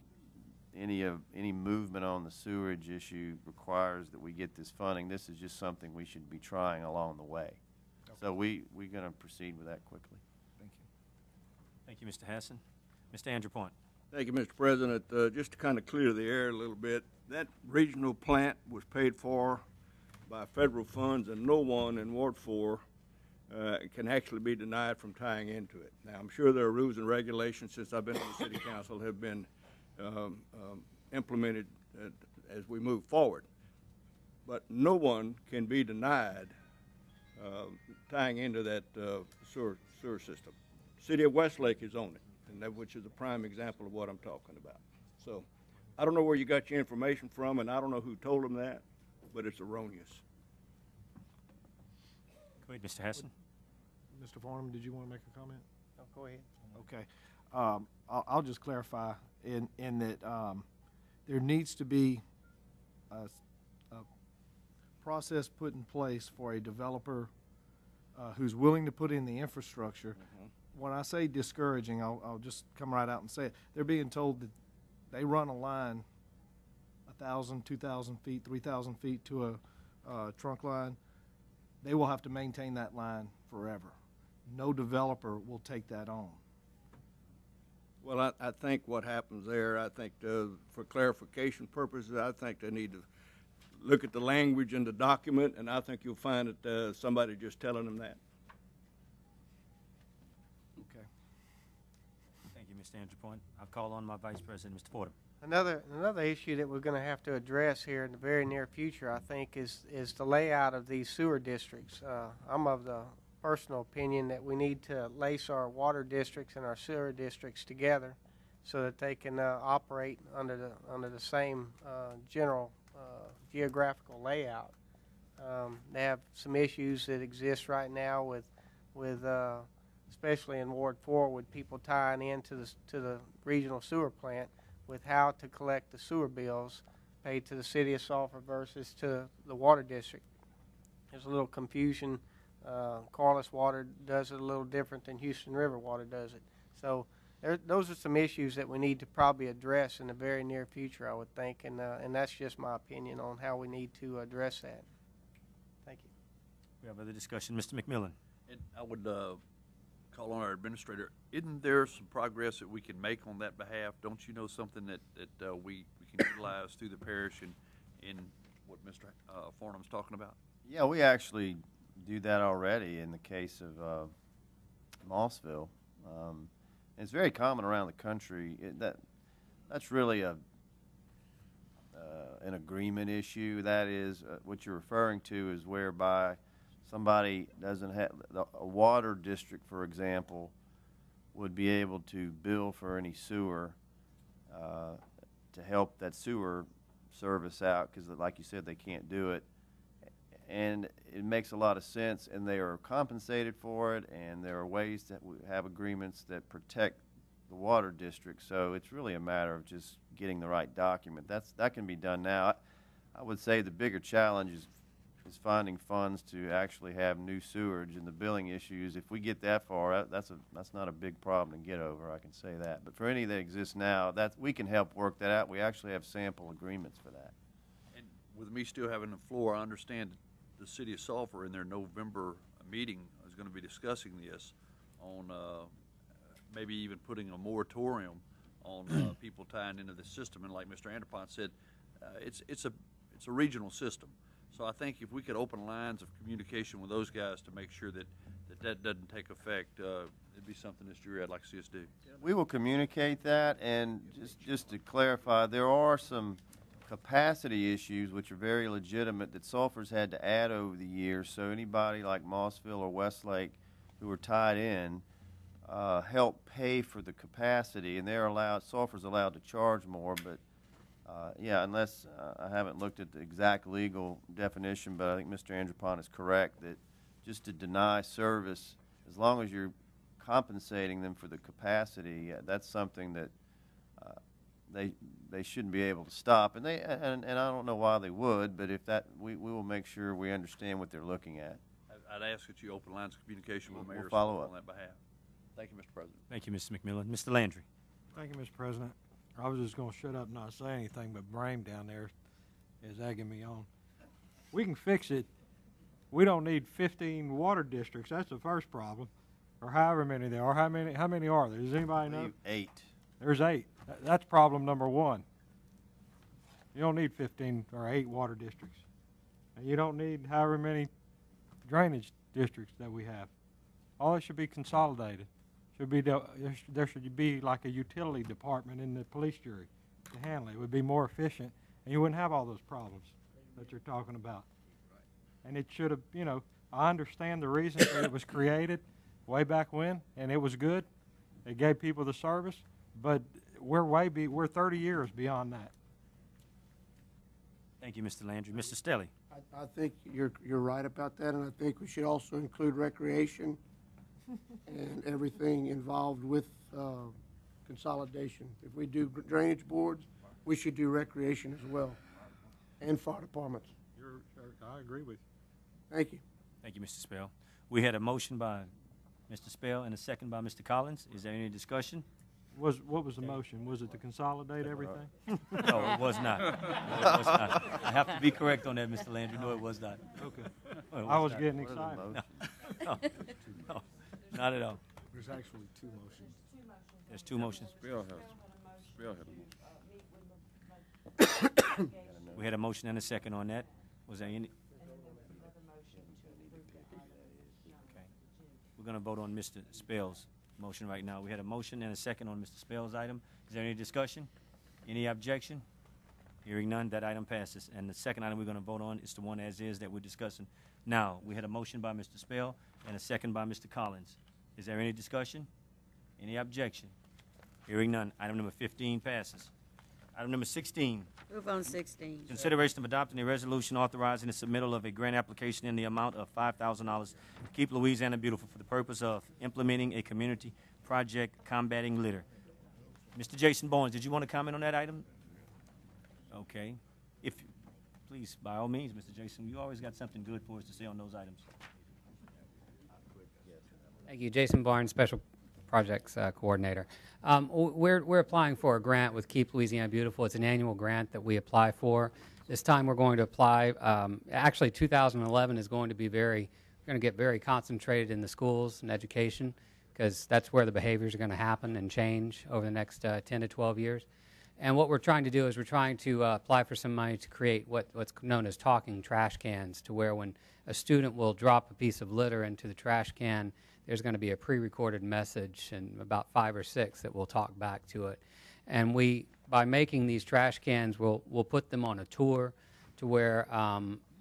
any movement on the sewerage issue requires that we get this funding. This is just something we should be trying along the way. Okay. So we're going to proceed with that quickly. Thank you. Thank you, Mr. Hassan. Mr. Andrew Point. Thank you, Mr. President. Just to kind of clear the air a little bit, that regional plant was paid for by federal funds, and no one in Ward 4 can actually be denied from tying into it. Now, I'm sure there are rules and regulations since I've been on the City Council have been implemented as we move forward. But no one can be denied tying into that sewer system. City of Westlake is on it, and which is a prime example of what I'm talking about. So I don't know where you got your information from, and I don't know who told them that, but it's erroneous. Go ahead, Mr. Hassan. Mr. Farnham, did you want to make a comment? No, go ahead. Okay. I'll just clarify in that there needs to be a process put in place for a developer who's willing to put in the infrastructure. When I say discouraging, I'll just come right out and say it. They're being told that they run a line 1,000, 2,000 feet, 3,000 feet to a trunk line. They will have to maintain that line forever. No developer will take that on. Well, I think what happens there, I think for clarification purposes, I think they need to look at the language in the document, and I think you'll find that somebody just telling them that. Okay. Thank you, Mr. Andrew Point. I'll call on my Vice President, Mr. Fordham. Another issue that we're going to have to address here in the very near future, I think, is the layout of these sewer districts. I'm of the personal opinion that we need to lace our water districts and our sewer districts together so that they can operate under the same general geographical layout. They have some issues that exist right now with especially in Ward 4 with people tying into the regional sewer plant with how to collect the sewer bills paid to the city of Sulphur versus to the water district. There's a little confusion. Carlos Water does it a little different than Houston River Water does it. So those are some issues that we need to probably address in the very near future, I would think, and that's just my opinion on how we need to address that. Thank you. We have other discussion. Mr. McMillan. And I would call on our administrator. Isn't there some progress that we can make on that behalf? Don't you know something that we can utilize through the parish in what Mr. Farnham's talking about? Yeah, we actually do that already in the case of Mossville. It's very common around the country. That's really an agreement issue. That is what you're referring to is whereby somebody doesn't have, a water district, for example, would be able to bill for any sewer to help that sewer service out, because like you said, they can't do it. And it makes a lot of sense, and they are compensated for it, and there are ways that we have agreements that protect the water district. So it's really a matter of just getting the right document. That can be done now. I would say the bigger challenge is finding funds to actually have new sewerage, and the billing issues. If we get that far, that's not a big problem to get over, I can say that. But for any that exist now, we can help work that out. We actually have sample agreements for that. And with me still having the floor, I understand the city of Sulphur in their November meeting is going to be discussing this on maybe even putting a moratorium on people tying into the system. And like Mr. Anderpont said, it's a regional system. So I think if we could open lines of communication with those guys to make sure that doesn't take effect, it'd be something, Mr. Drury, I'd like to see us do. We will communicate that, and just to clarify, there are some capacity issues which are very legitimate that Sulphur's had to add over the years. So anybody like Mossville or Westlake who are tied in help pay for the capacity, and Sulphur's allowed to charge more, but yeah, unless I haven't looked at the exact legal definition, but I think Mr. Anderpont is correct that just to deny service, as long as you're compensating them for the capacity, that's something that they shouldn't be able to stop. And I don't know why they would, but if we will make sure we understand what they're looking at. I'd ask that you open lines of communication with the mayor We'll follow up on that behalf. Thank you, Mr. President. Thank you, Mr. McMillan. Mr. Landry. Thank you, Mr. President. I was just going to shut up and not say anything, but Brame down there is egging me on. We can fix it. We don't need 15 water districts. That's the first problem, or however many there are. How many are there? Does anybody know? 8. There's 8. That's problem number 1. You don't need 15 or 8 water districts. And you don't need however many drainage districts that we have. All it should be consolidated. There should be like a utility department in the police jury to handle it. It would be more efficient, and you wouldn't have all those problems that you're talking about. And it should have, I understand the reason that it was created way back when, and it was good. It gave people the service, but we're 30 years beyond that. Thank you, Mr. Landry. Mr. Stelly. I think you're right about that, and I think we should also include recreation and everything involved with consolidation. If we do drainage boards, we should do recreation as well, and fire departments. I agree with you. Thank you. Thank you, Mr. Spell. We had a motion by Mr. Spell and a second by Mr. Collins. Is there any discussion? What was the motion? Was it to consolidate everything? No, it was not. No, it was not. I have to be correct on that, Mr. Landry. No, it was not. Okay. No, I was not. getting excited. No, not at all. There's actually 2 motions. There's 2 motions. We had a motion and a second on that. Was there any? Okay. We're going to vote on Mr. Spell's motion right now. We had a motion and a second on Mr. Spell's item. Is there any discussion? Any objection? Hearing none, that item passes. And the second item we're going to vote on is the one as is that we're discussing now. We had a motion by Mr. Spell and a second by Mr. Collins. Is there any discussion? Any objection? Hearing none, item number 15 passes. Item number 16. Move on 16. Consideration of adopting a resolution authorizing the submittal of a grant application in the amount of $5,000 to Keep Louisiana Beautiful for the purpose of implementing a community project combating litter. Mr. Jason Bowens, did you want to comment on that item? Okay. Please, by all means, Mr. Jason, you always got something good for us to say on those items. Thank you. Jason Barnes, Special Projects Coordinator. We're applying for a grant with Keep Louisiana Beautiful. It's an annual grant that we apply for. This time we're going to apply, actually 2011 is going to be we're going to get very concentrated in the schools and education, because that's where the behaviors are going to happen and change over the next 10 to 12 years. And what we're trying to do is we're trying to apply for some money to create what's known as talking trash cans, to where when a student will drop a piece of litter into the trash can, there's going to be a pre-recorded message and about 5 or 6 that will talk back to it. And by making these trash cans, we'll put them on a tour to where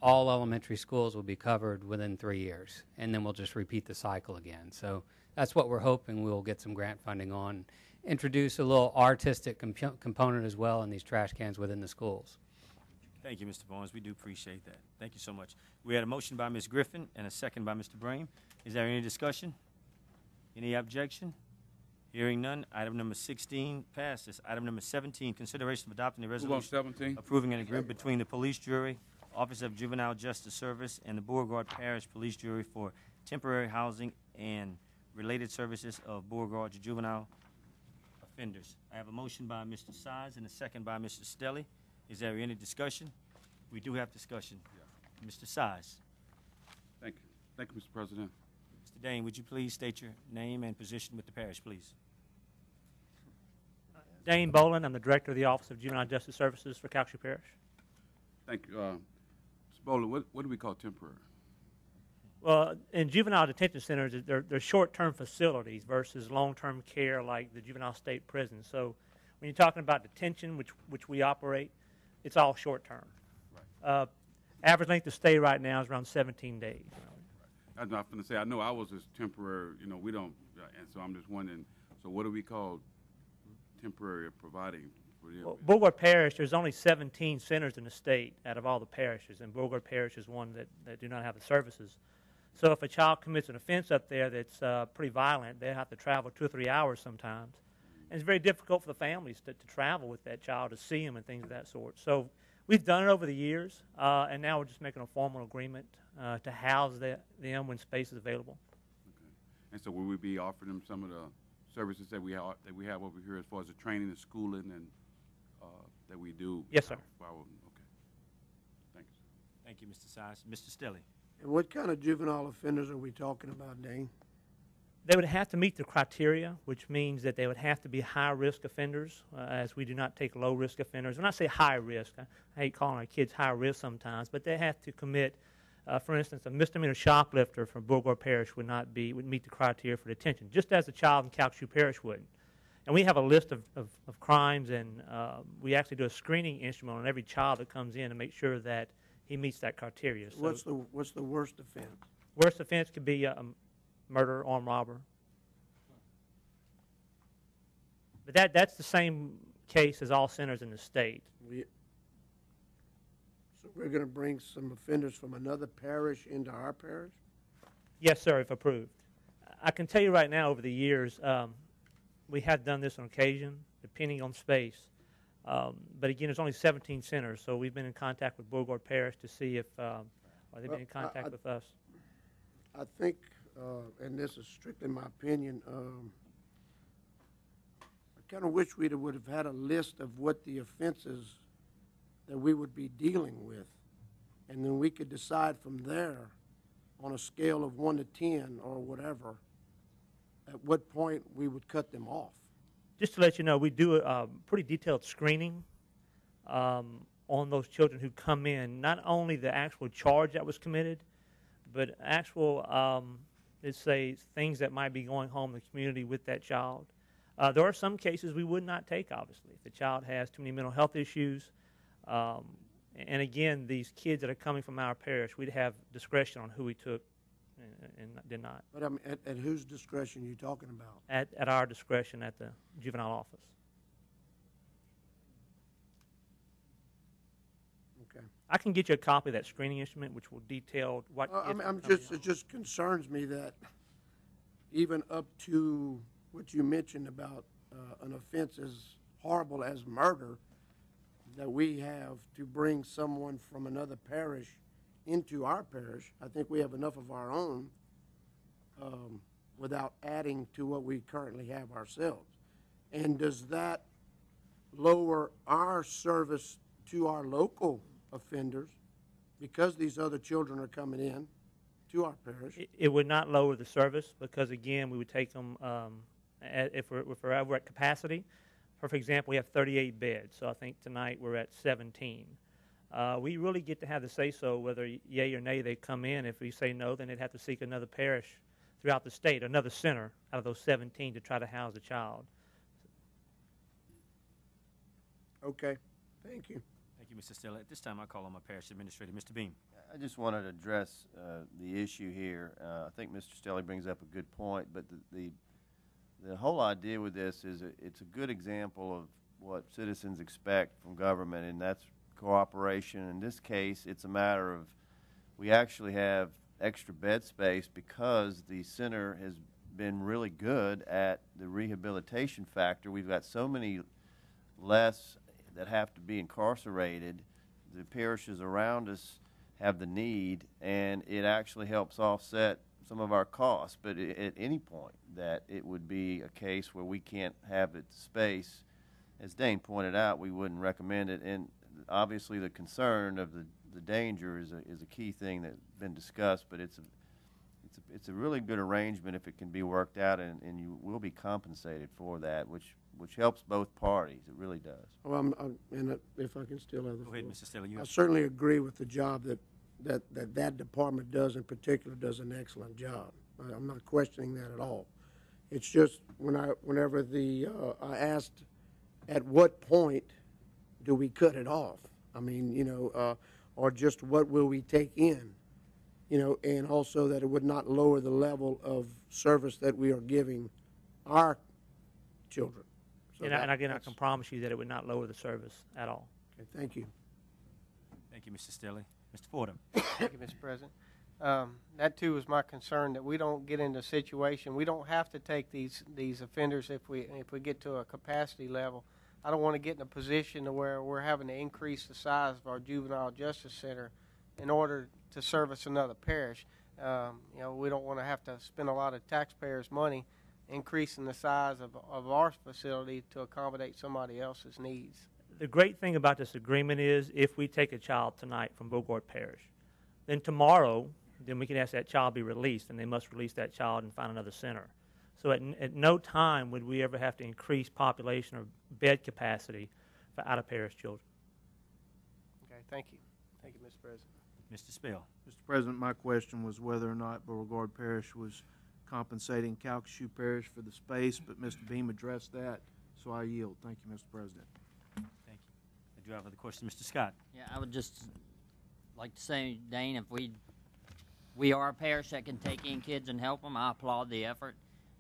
all elementary schools will be covered within 3 years, and then we'll just repeat the cycle again. So that's what we're hoping we'll get some grant funding on. Introduce a little artistic component as well in these trash cans within the schools. Thank you, Mr. Barnes. We do appreciate that. Thank you so much. We had a motion by Ms. Griffin and a second by Mr. Brame. Is there any discussion? Any objection? Hearing none, item number 16 passes. Item number 17, consideration of adopting a Move on resolution 17. approving an agreement between the police jury, Office of Juvenile Justice Service, and the Beauregard Parish Police Jury for temporary housing and related services of Beauregard juvenile offenders. I have a motion by Mr. Size and a second by Mr. Stelly. Is there any discussion? We do have discussion. Mr. Size. Thank you. Thank you, Mr. President. Mr. Dane, would you please state your name and position with the parish, please? Dane Boland. I'm the Director of the Office of Juvenile Justice Services for Calcasieu Parish. Thank you. Mr. Bowler, what do we call temporary? Well, in juvenile detention centers, they're short-term facilities versus long-term care like the juvenile state prison. So when you're talking about detention, which we operate, it's all short-term. Right. Average length of stay right now is around 17 days. I'm not going to say, I know I was just temporary, we don't, and so I'm just wondering, so what do we call temporary providing for them? Well, Beauregard Parish, there's only 17 centers in the state out of all the parishes, and Beauregard Parish is one that do not have the services. So if a child commits an offense up there that's pretty violent, they have to travel 2 or 3 hours sometimes. And it's very difficult for the families to travel with that child, to see him and things of that sort. So we've done it over the years, and now we're just making a formal agreement to house them when space is available. Okay. And so will we be offering them some of the services that we have over here as far as the training and schooling and that we do? Yes, sir. Okay. Thanks. Thank you, Mr. Size. Mr. Stelly. And what kind of juvenile offenders are we talking about, Dane? They would have to meet the criteria, which means that they would have to be high-risk offenders, as we do not take low-risk offenders. When I say high risk, I hate calling our kids high risk sometimes, but they have to commit, for instance, a misdemeanor shoplifter from Beauregard Parish would meet the criteria for detention, just as a child in Calcasieu Parish would. And we have a list of crimes, and we actually do a screening instrument on every child that comes in to make sure that he meets that criteria. So What's the worst offense? worst offense could be murder, armed robber. But that's the same case as all centers in the state. So we're going to bring some offenders from another parish into our parish? Yes, sir, if approved. I can tell you right now, over the years, we have done this on occasion, depending on space. But again, there's only 17 centers, so we've been in contact with Beauregard Parish to see if they've been in contact with us. I think, and this is strictly my opinion, I kind of wish we would have had a list of what the offenses that we would be dealing with, and then we could decide from there on a scale of 1 to 10 or whatever, at what point we would cut them off. Just to let you know, we do a pretty detailed screening on those children who come in, not only the actual charge that was committed, but actual, let's say, things that might be going home in the community with that child. There are some cases we would not take, obviously, if the child has too many mental health issues. And again, these kids that are coming from our parish, we'd have discretion on who we took and did not. But I mean, at whose discretion are you talking about? At our discretion at the juvenile office. Okay. I can get you a copy of that screening instrument, which will detail what. It just concerns me that even up to what you mentioned about an offense as horrible as murder, that we have to bring someone from another parish into our parish. I think we have enough of our own without adding to what we currently have ourselves. And does that lower our service to our local offenders because these other children are coming in to our parish? It would not lower the service because, again, we would take them if we're ever at capacity. For example, we have 38 beds, so I think tonight we're at 17. We really get to have the say-so whether yay or nay they come in. If we say no, then they'd have to seek another parish throughout the state, another center out of those 17 to try to house a child. Okay. Thank you. Thank you, Mr. Stella. At this time, I call on my parish administrator, Mr. Beam. I just wanted to address the issue here. I think Mr. Stelly brings up a good point, but the whole idea with this is it's a good example of what citizens expect from government, and that's cooperation. In this case, it's a matter of we actually have extra bed space because the center has been really good at the rehabilitation factor. We've got so many less that have to be incarcerated. The parishes around us have the need, and it actually helps offset some of our costs. But at any point that it would be a case where we can't have it space, as Dane pointed out, we wouldn't recommend it. And obviously the concern of the danger is a key thing that's been discussed, but it's a really good arrangement if it can be worked out, and you will be compensated for that, which helps both parties. It really does. Well, and if I can still have the Go ahead, floor. Mr. Stella. You I have- certainly agree with the job that department does in particular, does an excellent job. I'm not questioning that at all. It's just whenever I asked at what point do we cut it off? I mean, or just what will we take in? And also that it would not lower the level of service that we are giving our children. So And again, I can promise you that it would not lower the service at all. Okay, thank you. Thank you, Mr. Stelly. Mr. Fordham. Thank you, Mr. President. That too is my concern, that we don't get into a situation, we don't have to take these offenders if we get to a capacity level. I don't want to get in a position to where we're having to increase the size of our juvenile justice center in order to service another parish. We don't want to have to spend a lot of taxpayers' money increasing the size of our facility to accommodate somebody else's needs. The great thing about this agreement is if we take a child tonight from Bogart Parish, then tomorrow, then we can ask that child be released, and they must release that child and find another center. So at no time would we ever have to increase population or bed capacity for out-of-parish children. Okay, thank you. Thank you, Mr. President. Mr. Spell. Mr. President, my question was whether or not Beauregard Parish was compensating Calcasieu Parish for the space, but Mr. Beam addressed that, so I yield. Thank you, Mr. President. Thank you. I do have other questions. Mr. Scott. Yeah, I would just like to say, Dane, if we are a parish that can take in kids and help them, I applaud the effort.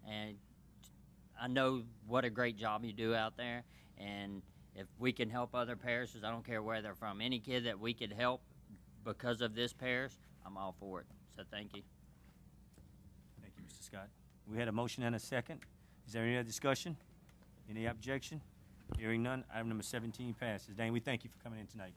And I know what a great job you do out there. And if we can help other parishes, I don't care where they're from, any kid that we could help because of this parish, I'm all for it. So thank you. Thank you, Mr. Scott. We had a motion and a second. Is there any other discussion? Any objection? Hearing none, item number 17 passes. Dane, we thank you for coming in tonight.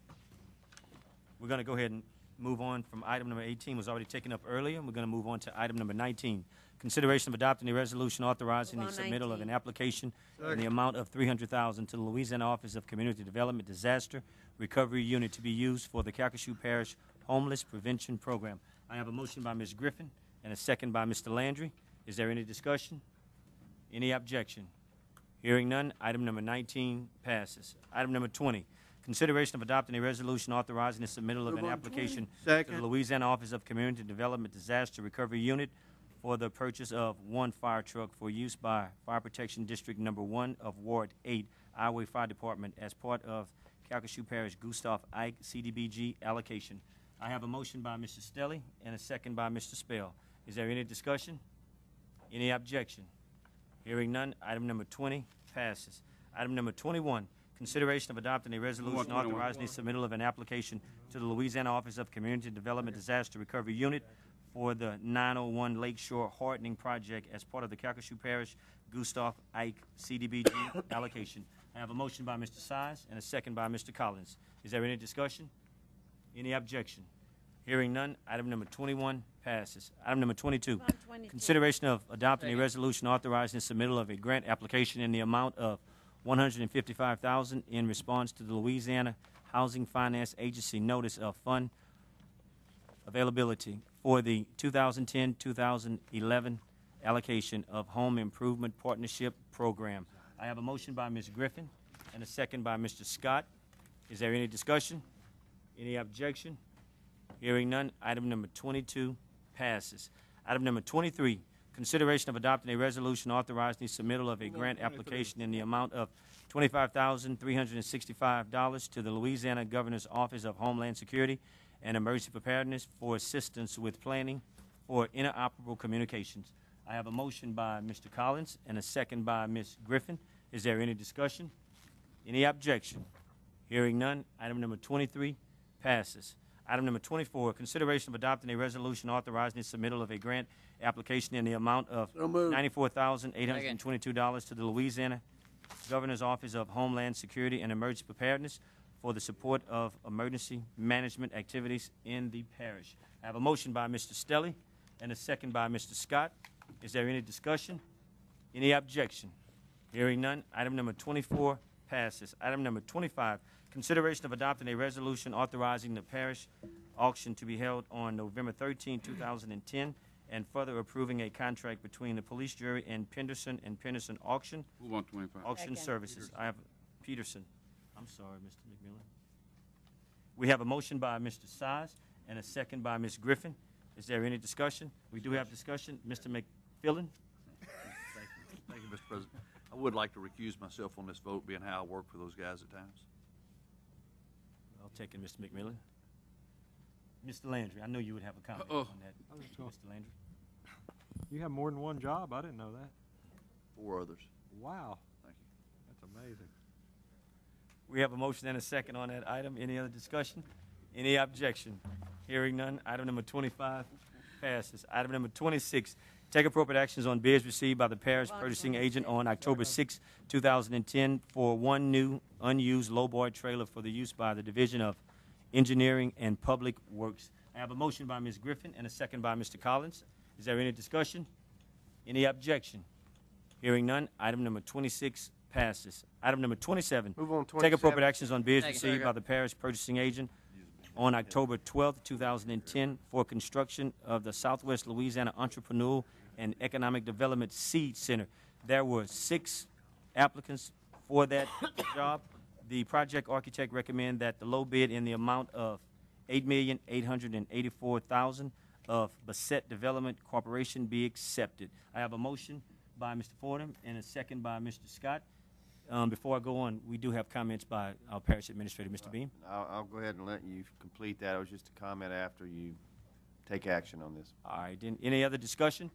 We're going to go ahead and move on from item number 18, was already taken up earlier. We're going to move on to item number 19. Consideration of adopting a resolution authorizing the submittal of an application in the amount of $300,000 to the Louisiana Office of Community Development Disaster Recovery Unit to be used for the Calcasieu Parish Homeless Prevention Program. I have a motion by Ms. Griffin and a second by Mr. Landry. Is there any discussion? Any objection? Hearing none, item number 19 passes. Item number 20, consideration of adopting a resolution authorizing the submittal of an application to the Louisiana Office of Community Development Disaster Recovery Unit for the purchase of one fire truck for use by Fire Protection District Number 1 of Ward 8, Iowa Fire Department, as part of Calcasieu Parish Gustav Ike CDBG allocation. I have a motion by Mr. Stelly and a second by Mr. Spell. Is there any discussion? Any objection? Hearing none, item number 20 passes. Item number 21, consideration of adopting a resolution authorizing the submittal of an application to the Louisiana Office of Community Development Disaster Recovery Unit for the 901 Lakeshore Hardening Project as part of the Calcasieu Parish Gustav Ike CDBG allocation. I have a motion by Mr. Size and a second by Mr. Collins. Is there any discussion? Any objection? Hearing none, item number 21 passes. Item number 22, consideration of adopting a resolution authorizing the submittal of a grant application in the amount of $155,000 in response to the Louisiana Housing Finance Agency notice of fund availability for the 2010-2011 allocation of Home Improvement Partnership Program. I have a motion by Ms. Griffin and a second by Mr. Scott. Is there any discussion? Any objection? Hearing none, item number 22 passes. Item number 23, consideration of adopting a resolution authorizing the submittal of a grant application in the amount of $25,365 to the Louisiana Governor's Office of Homeland Security and Emergency Preparedness for assistance with planning for interoperable communications. I have a motion by Mr. Collins and a second by Ms. Griffin. Is there any discussion? Any objection? Hearing none, item number 23 passes. Item number 24, consideration of adopting a resolution authorizing the submittal of a grant application in the amount of $94,822 to the Louisiana Governor's Office of Homeland Security and Emergency Preparedness for the support of emergency management activities in the parish. I have a motion by Mr. Stelly and a second by Mr. Scott. Is there any discussion? Any objection? Hearing none, item number 24 passes. Item number 25, consideration of adopting a resolution authorizing the parish auction to be held on November 13, 2010, and further approving a contract between the police jury and Penderson Auction. Move on 25. Auction Services. I have Peterson. I'm sorry, Mr. McMillan. We have a motion by Mr. Size and a second by Ms. Griffin. Is there any discussion? We do have discussion. Mr. McFillan? Thank you, Mr. President. I would like to recuse myself on this vote, being how I work for those guys at times. I'll take it, Mr. McMillan. Mr. Landry, I know you would have a comment on that. Mr. Landry. You have more than one job? I didn't know that. 4 others. Wow. Thank you. That's amazing. We have a motion and a second on that item. Any other discussion? Any objection? Hearing none, item number 25 passes. Item number 26, take appropriate actions on bids received by the parish purchasing agent on October 6, 2010 for one new unused lowboy trailer for the use by the Division of Engineering and Public Works. I have a motion by Ms. Griffin and a second by Mr. Collins. Is there any discussion? Any objection? Hearing none, item number 26 passes. Item number 27, Move on take appropriate 27. actions on bids Second. received by the parish purchasing agent on October 12, 2010 for construction of the Southwest Louisiana Entrepreneurial and Economic Development Seed Center. There were 6 applicants for that job. The project architect recommended that the low bid in the amount of $8,884,000 of Bassett Development Corporation be accepted. I have a motion by Mr. Fordham and a second by Mr. Scott. Before I go on, we do have comments by our parish administrator, Mr. Beam. I'll go ahead and let you complete that. It was just a comment after you take action on this. All right, then, any other discussion?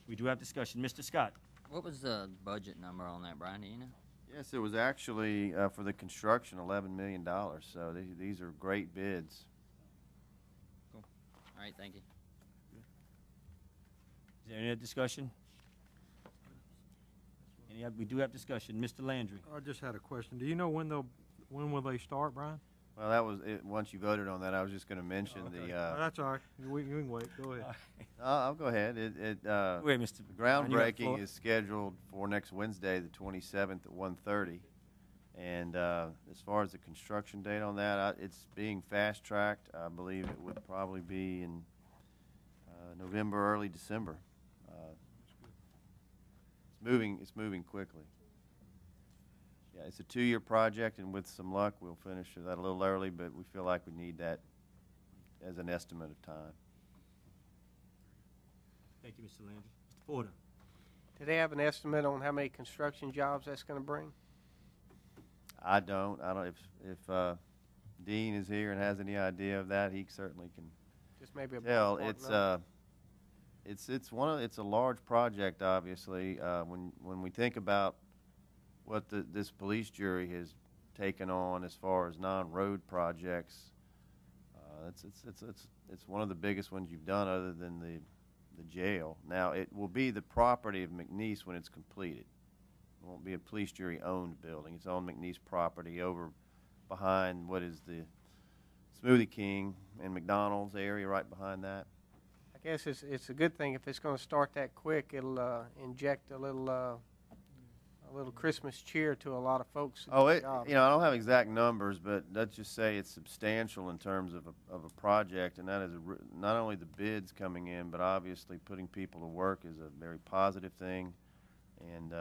We do have discussion. Mr. Scott. What was the budget number on that, Brian? Do you know? Yes, it was actually, for the construction, $11 million. So these are great bids. Cool. All right, thank you. Is there any other discussion? We do have discussion. Mr. Landry. I just had a question. Do you know when will they start, Brian? Well, that was it. Once you voted on that, I was just going to mention That's all right. You can wait. Go ahead. I'll go ahead. Wait, Mr. The groundbreaking is scheduled for next Wednesday, the 27th at 1:30. And as far as the construction date on that, it's being fast-tracked. I believe it would probably be in November, early December. It's moving quickly. Yeah, it's a 2-year project, and with some luck, we'll finish that a little early, but we feel like we need that as an estimate of time. Thank you, Mr. Landry. Mr. Porter. Do they have an estimate on how many construction jobs that's going to bring? I don't. If Dean is here and has any idea of that, he certainly can Just maybe a tell. ballpark number? It's a large project, obviously. When we think about what this police jury has taken on as far as non-road projects, it's one of the biggest ones you've done, other than the jail. Now, it will be the property of McNeese when it's completed. It won't be a police jury owned building. It's on McNeese property over behind what is the Smoothie King and McDonald's area, right behind that. I guess it's a good thing if it's going to start that quick. It'll inject a little Christmas cheer to a lot of folks. I don't have exact numbers, but let's just say it's substantial in terms of a project, and that is not only the bids coming in, but obviously putting people to work is a very positive thing. And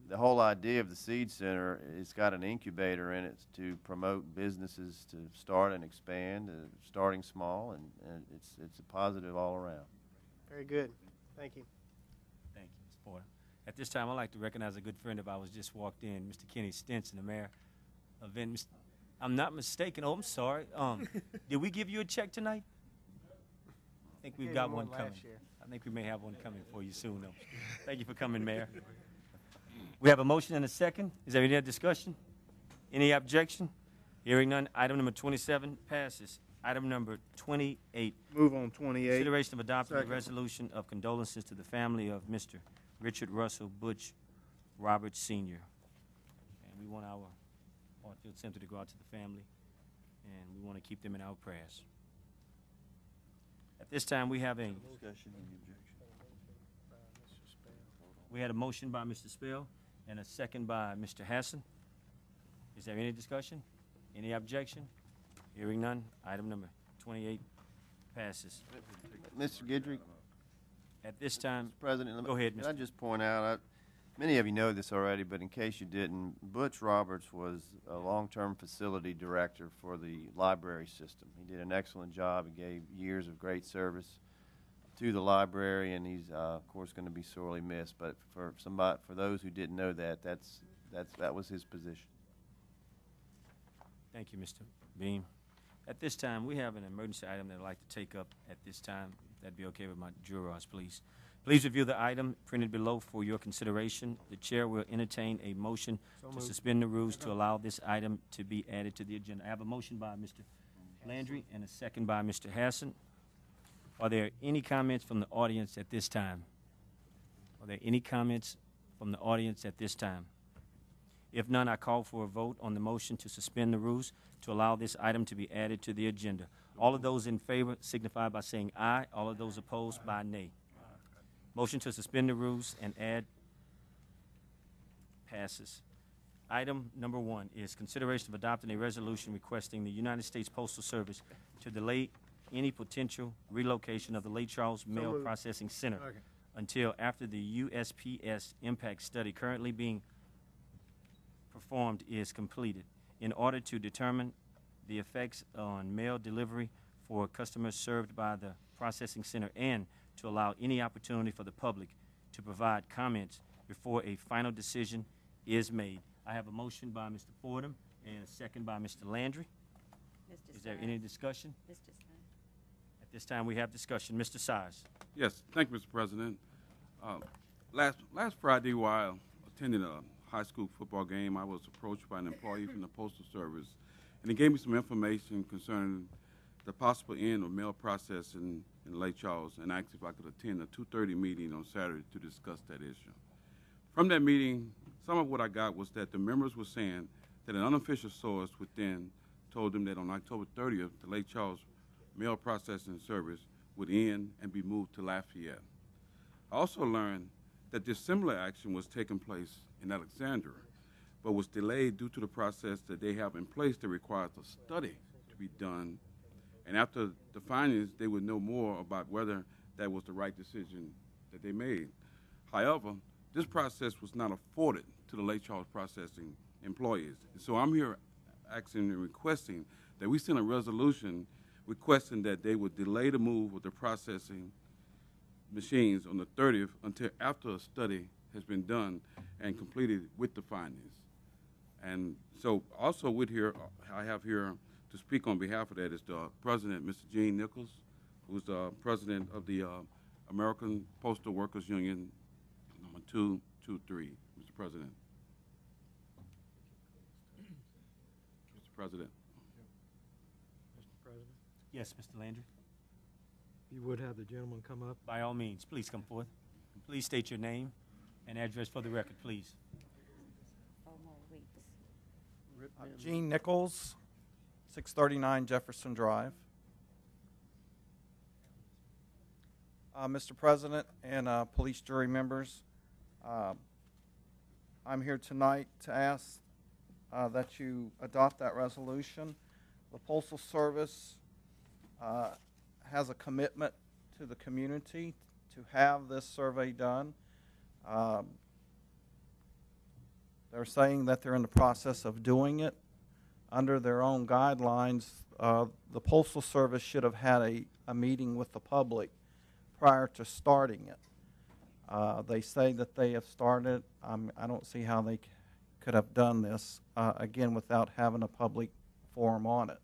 the whole idea of the Seed Center, it's got an incubator in it to promote businesses to start and expand, starting small, and it's a positive all around. Very good. Thank you. Porter. At this time, I'd like to recognize a good friend of ours just walked in, Mr. Kenny Stinson, the mayor of Vinton. I'm not mistaken. Oh, I'm sorry. Did we give you a check tonight? I think we've got one coming. I think we may have one coming for you soon, though. Thank you for coming, Mayor. We have a motion and a second. Is there any other discussion? Any objection? Hearing none, item number 27 passes. Item number 28. Move on 28. Consideration of adopting a Second. resolution of condolences to the family of Mr. Richard Russell Butch Roberts Sr. And we want our heartfelt sympathy to go out to the family, and we want to keep them in our prayers. At this time, we have a a motion by Mr. Spell and a second by Mr. Hassan. Is there any discussion? Any objection? Hearing none, item number 28 passes. Mr. Guidry? At this time, Mr. President, go ahead, can I Mr. just point out, many of you know this already, but in case you didn't, Butch Roberts was a long-term facility director for the library system. He did an excellent job. He gave years of great service to the library, and he's, of course, going to be sorely missed. But for those who didn't know that, that was his position. Thank you, Mr. Beam. At this time, we have an emergency item that I'd like to take up at this time. If that'd be okay with my jurors, please. Please review the item printed below for your consideration. The chair will entertain a motion to suspend the rules to allow this item to be added to the agenda. I have a motion by Mr. Landry and a second by Mr. Hassan. Are there any comments from the audience at this time? Are there any comments from the audience at this time? If none, I call for a vote on the motion to suspend the rules to allow this item to be added to the agenda. All of those in favor signify by saying aye. All of those opposed by nay. Motion to suspend the rules and add passes. Item number 1 is consideration of adopting a resolution requesting the United States Postal Service to delay any potential relocation of the Lake Charles Mail Processing Center until after the USPS impact study currently being performed is completed in order to determine the effects on mail delivery for customers served by the processing center and to allow any opportunity for the public to provide comments before a final decision is made. I have a motion by Mr. Fordham and a second by Mr. Landry. Is there any discussion? Mr. Stein. At this time, we have discussion. Mr. Sires. Yes, thank you, Mr. President. Last Friday, while attending a high school football game, I was approached by an employee from the Postal Service, and he gave me some information concerning the possible end of mail processing in Lake Charles, and asked if I could attend a 2:30 meeting on Saturday to discuss that issue. From that meeting, some of what I got was that the members were saying that an unofficial source within told them that on October 30th, the Lake Charles mail processing service would end and be moved to Lafayette. I also learned that this similar action was taking place in Alexandria, but was delayed due to the process that they have in place that requires a study to be done. And after the findings, they would know more about whether that was the right decision that they made. However, this process was not afforded to the Lake Charles processing employees. And so I'm here asking and requesting that we send a resolution requesting that they would delay the move of the processing machines on the 30th until after a study has been done and completed with the findings. And so also with here, I have here to speak on behalf of that is the President, Mr. Gene Nichols, who's the President of the American Postal Workers Union, number 223, Mr. President. Mr. President. Mr. President, Yes, Mr. Landry. you would have the gentleman come up. By all means, please come forth. Please state your name and address for the record, please. 4 more weeks. Gene Nichols, 639 Jefferson Drive. Mr. President and police jury members, I'm here tonight to ask that you adopt that resolution. The Postal Service has a commitment to the community to have this survey done. They're saying that they're in the process of doing it. Under their own guidelines, the Postal Service should have had a meeting with the public prior to starting it. They say that they have started. I don't see how they could have done this, again, without having a public forum on it.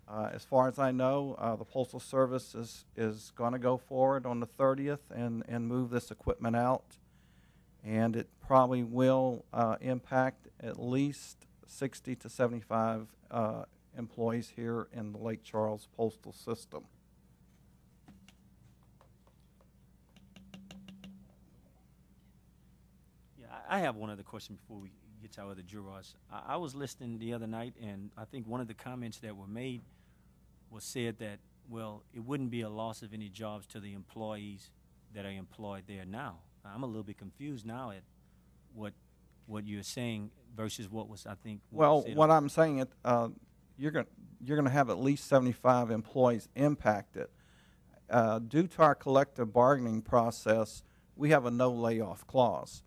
As far as I know, the Postal Service is going to go forward on the 30th and move this equipment out. And it probably will impact at least 60 to 75 employees here in the Lake Charles postal system. Yeah, I have one other question before we get to our other jurors. I was listening the other night, and I think one of the comments that were made was said that, well, it wouldn't be a loss of any jobs to the employees that are employed there now. I'm a little bit confused now at what you're saying versus what was, I think, Well, said what I'm saying is you're going to have at least 75 employees impacted. Due to our collective bargaining process, we have a no layoff clause.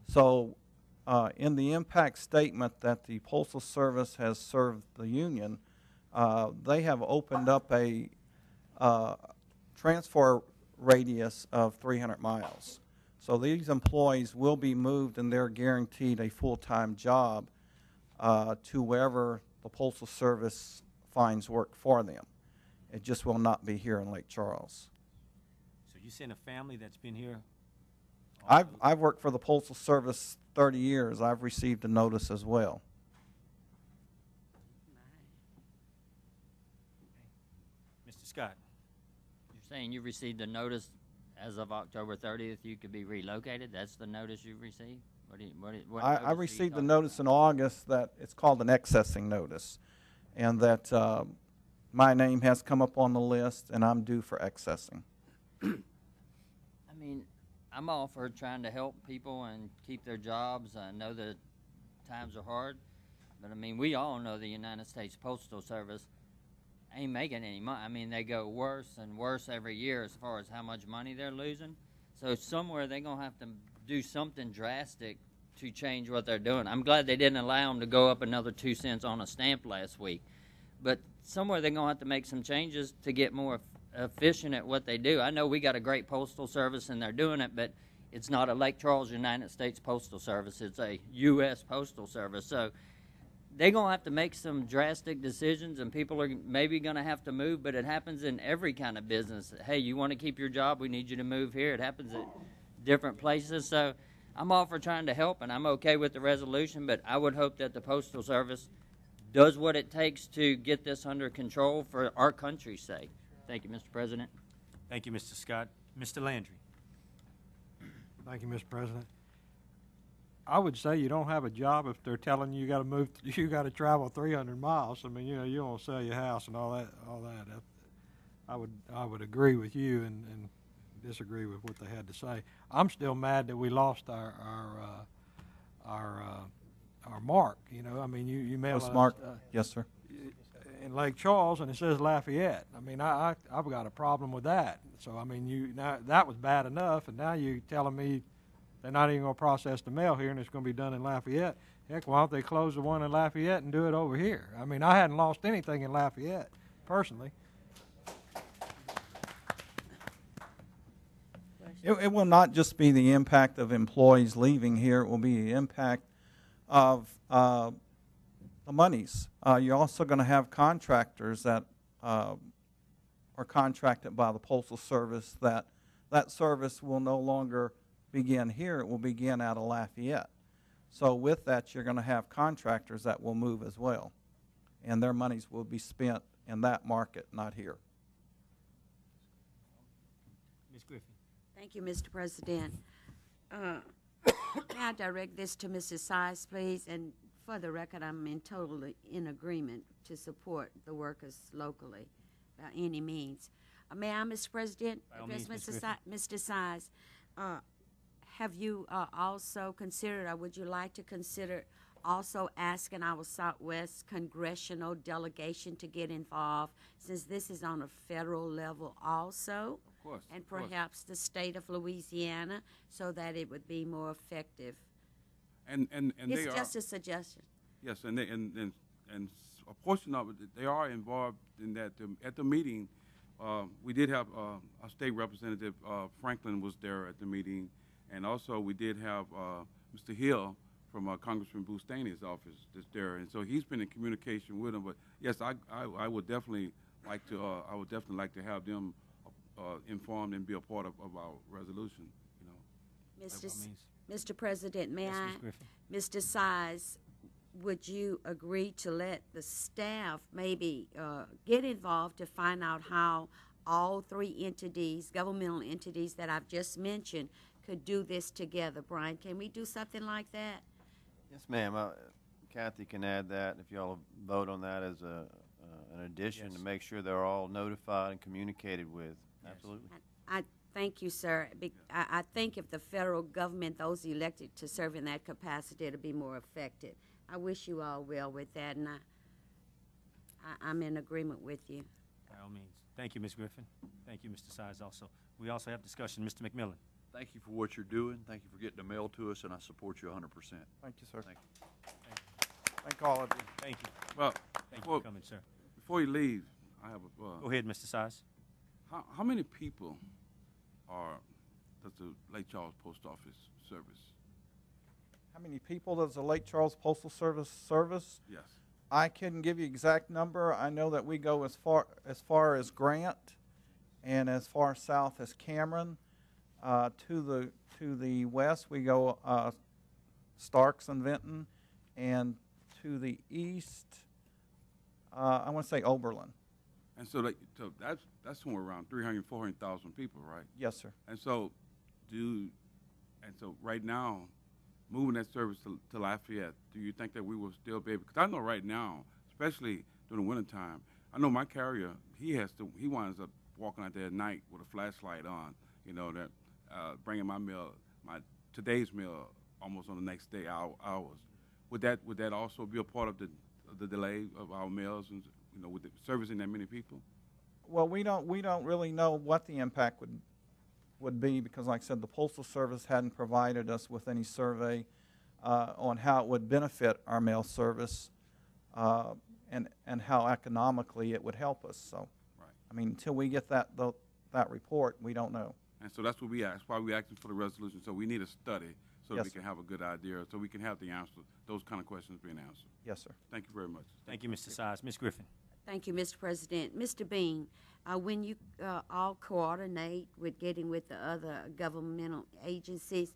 So in the impact statement that the Postal Service has served the union, they have opened up a transfer radius of 300 miles. So these employees will be moved and they're guaranteed a full-time job to wherever the Postal Service finds work for them. It just will not be here in Lake Charles. So you're saying a family that's been here? I've worked for the Postal Service 30 years. I've received a notice as well. Mr. Scott. You're saying you received a notice as of October 30th you could be relocated? That's the notice you received? I received a notice in August that it's called an accessing notice, and that my name has come up on the list and I'm due for accessing. I mean, I'm all for trying to help people and keep their jobs. I know that times are hard, but I mean, we all know the United States Postal Service ain't making any money. I mean, they go worse and worse every year as far as how much money they're losing. So somewhere they're going to have to do something drastic to change what they're doing. I'm glad they didn't allow them to go up another 2 cents on a stamp last week. But somewhere they're going to have to make some changes to get more efficient at what they do. I know we got a great postal service and they're doing it, but it's not a Lake Charles United States Postal Service. It's a U.S. Postal Service. So they're going to have to make some drastic decisions, and people are maybe going to have to move, but it happens in every kind of business. Hey, you want to keep your job? We need you to move here. It happens at different places. So I'm all for trying to help, and I'm okay with the resolution, but I would hope that the Postal Service does what it takes to get this under control for our country's sake. Thank you, Mr. President. Thank you, Mr. Scott. Mr. Landry. Thank you, Mr. President. I would say you don't have a job if they're telling you got to move, you got to travel 300 miles. I mean, you know, you don't sell your house and all that. I would agree with you and disagree with what they had to say. I'm still mad that we lost our mark. You know, I mean, you mail us, Postmark, yes, sir. In Lake Charles, and it says Lafayette. I mean, I've got a problem with that. So I mean, now that was bad enough, and now you're telling me they're not even going to process the mail here, and it's going to be done in Lafayette. Heck, why don't they close the one in Lafayette and do it over here? I mean, I hadn't lost anything in Lafayette, personally. It will not just be the impact of employees leaving here. It will be the impact of the monies. You're also going to have contractors that are contracted by the Postal Service that service will no longer begin here. It will begin out of Lafayette. So with that, you're going to have contractors that will move as well, and their monies will be spent in that market, not here. Ms. Griffin. Thank you, Mr. President. May I direct this to Mrs. Size, please? And for the record, I'm totally in agreement to support the workers locally by any means. May I, Mr. President, address Mr. Size? Have you also considered, or would you like to consider also asking our Southwest congressional delegation to get involved, since this is on a federal level also? Of course. And perhaps the state of Louisiana, so that it would be more effective. And It's they are just a suggestion. Yes, and a portion of it, they are involved in that. At the meeting, We did have a state representative, Franklin was there at the meeting, and also we did have Mr. Hill from Congressman Boustany's office that's there, and so he's been in communication with them. But yes, I would definitely like to have them informed and be a part of our resolution. You know, Mr. President, may Yes, I? Ms. Griffin. Mr. Size, would you agree to let the staff maybe get involved to find out how all three entities, governmental entities that I've just mentioned, could do this together? Brian, can we do something like that? Yes, ma'am. Kathy can add that if y'all vote on that as an addition to make sure they're all notified and communicated with. Absolutely. I thank you, sir. I think if the federal government, those elected to serve in that capacity, it'll be more effective. I wish you all well with that, and I'm in agreement with you. By all means. Thank you, Ms. Griffin. Thank you, Mr. Size, also. We also have discussion. Mr. McMillan. Thank you for what you're doing. Thank you for getting the mail to us, and I support you 100%. Thank you, sir. Thank you. Thank all of you. Thank you. Well, Thank you for coming, sir. Before you leave, I have a. Go ahead, Mr. Size. How many people does the Lake Charles Post Office service? How many people does the Lake Charles Postal Service service? Yes. I couldn't give you exact number. I know that we go as far as Grant and as far south as Cameron. To the west, we go Starks and Vinton, and to the east, I want to say Oberlin. And so, that's somewhere around 300,000, 400,000 people, right? Yes, sir. And so, right now, moving that service to Lafayette, do you think that we will still be able? Because I know right now, especially during the wintertime, I know my carrier, he winds up walking out there at night with a flashlight on, you know, that bringing my mail, today's mail, almost on the next day hours. Would that also be a part of the delay of our mails, and you know, with the servicing that many people? Well, we don't really know what the impact would be, because, like I said, the Postal Service hadn't provided us with any survey on how it would benefit our mail service and how economically it would help us. So, right. I mean, until we get that report, we don't know. And so that's what we asked. Why we asking for the resolution? So we need a study so that Yes, we can have a good idea, so we can have the answer, those kind of questions being answered. Yes, sir. Thank you very much. Thank you, Mr. Size. Ms. Griffin. Thank you, Mr. President. Mr. Bean, when you all coordinate with getting with the other governmental agencies,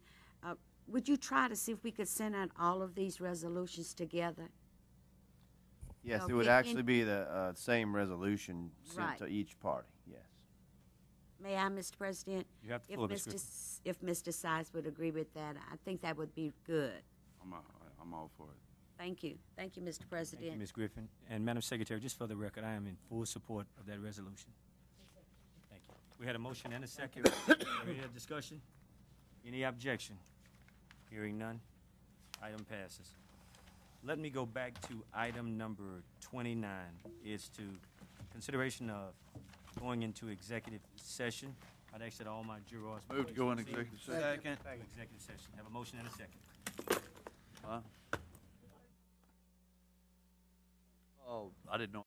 would you try to see if we could send out all of these resolutions together? Yes, it would actually be the same resolution sent Right. to each party. Yes. May I, Mr. President? You have the floor, Ms. Griffin. If Mr. Size would agree with that, I think that would be good. I'm all for it. Thank you. Thank you, Mr. President. Thank you, Ms. Griffin. And Madam Secretary, just for the record, I am in full support of that resolution. Thank you. We had a motion and a second. Any other discussion? Any objection? Hearing none, item passes. Let me go back to item number 29. It's to consideration of going into executive session. I'd ask that all my jurors Move to go in please proceed. executive session. Second. Executive session. Have a motion and a second. Oh, I didn't know.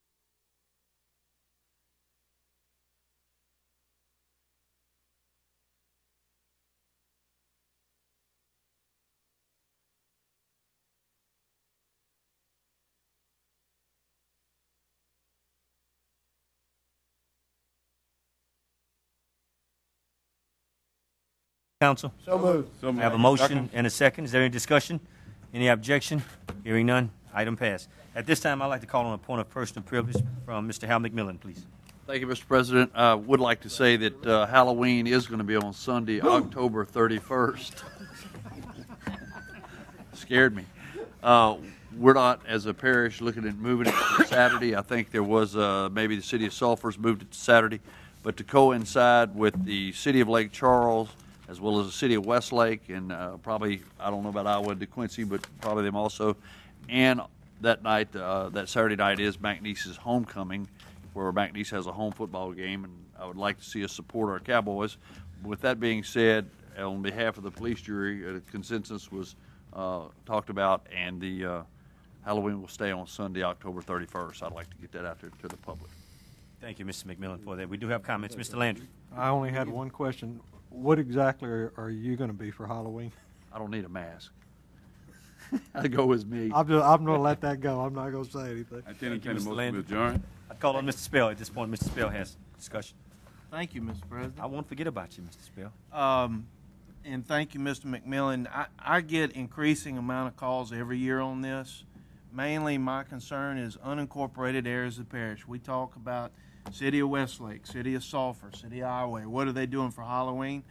Council? So moved. So I have a motion and a second. Is there any discussion? Any objection? Hearing none, item passed. At this time, I'd like to call on a point of personal privilege from Mr. Hal McMillan, please. Thank you, Mr. President. I would like to say that Halloween is going to be on Sunday, October 31st. Scared me. We're not, as a parish, looking at moving it to Saturday. I think there was maybe the city of Sulphur's moved it to Saturday. But to coincide with the city of Lake Charles, as well as the city of Westlake, and probably, I don't know about Iowa and DeQuincy, but probably them also. And that night, that Saturday night is McNeese's homecoming, where McNeese has a home football game, and I would like to see us support our Cowboys. With that being said, on behalf of the police jury, a consensus was talked about, and the Halloween will stay on Sunday, October 31st. I'd like to get that out there to the public. Thank Thank you, Mr. McMillan, for that. We do have comments. Mr. Landry. I only had one question. What exactly are you going to be for Halloween? I don't need a mask. I'd go as me. I'm going to let that go. I'm not going to say anything. I entertain a Mr. motion Landry. to adjourn. I'd call on Mr. Spell at this point. Mr. Spell has discussion. Thank you, Mr. President. I won't forget about you, Mr. Spell. And thank you, Mr. McMillan. I get increasing amount of calls every year on this. Mainly, my concern is unincorporated areas of the parish. We talk about City of Westlake, City of Sulphur, City of Iowa. What are they doing for Halloween?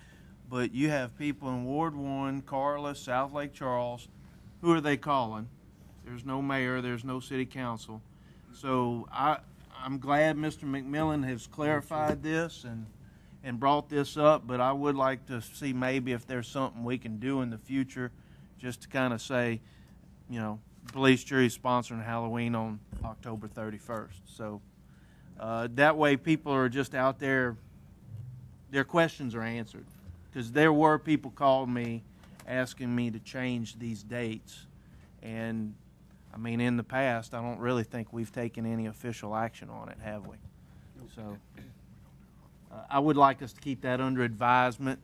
But you have people in Ward 1, Carla, South Lake Charles. Who are they calling? There's no mayor. There's no city council. So I'm glad Mr. McMillan has clarified this and brought this up, but I would like to see maybe if there's something we can do in the future just to kind of say, you know, police jury sponsoring Halloween on October 31st. So that way people are just out there, their questions are answered. Because there were people called me asking me to change these dates. And, I mean, in the past, I don't really think we've taken any official action on it, have we? So I would like us to keep that under advisement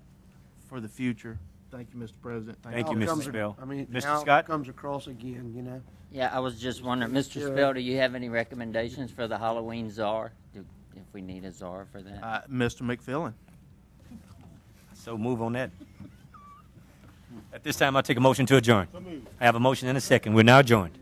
for the future. Thank you, Mr. President. Thank you, Mr. Spell. I mean, Mr. now Scott? it comes across again, you know. Yeah, I was just wondering, Mr. Yeah. Spell, do you have any recommendations for the Halloween czar? If we need a czar for that? Mr. McFillin. So move on that. At this time, I'll take a motion to adjourn. I have a motion and a second. We're now adjourned.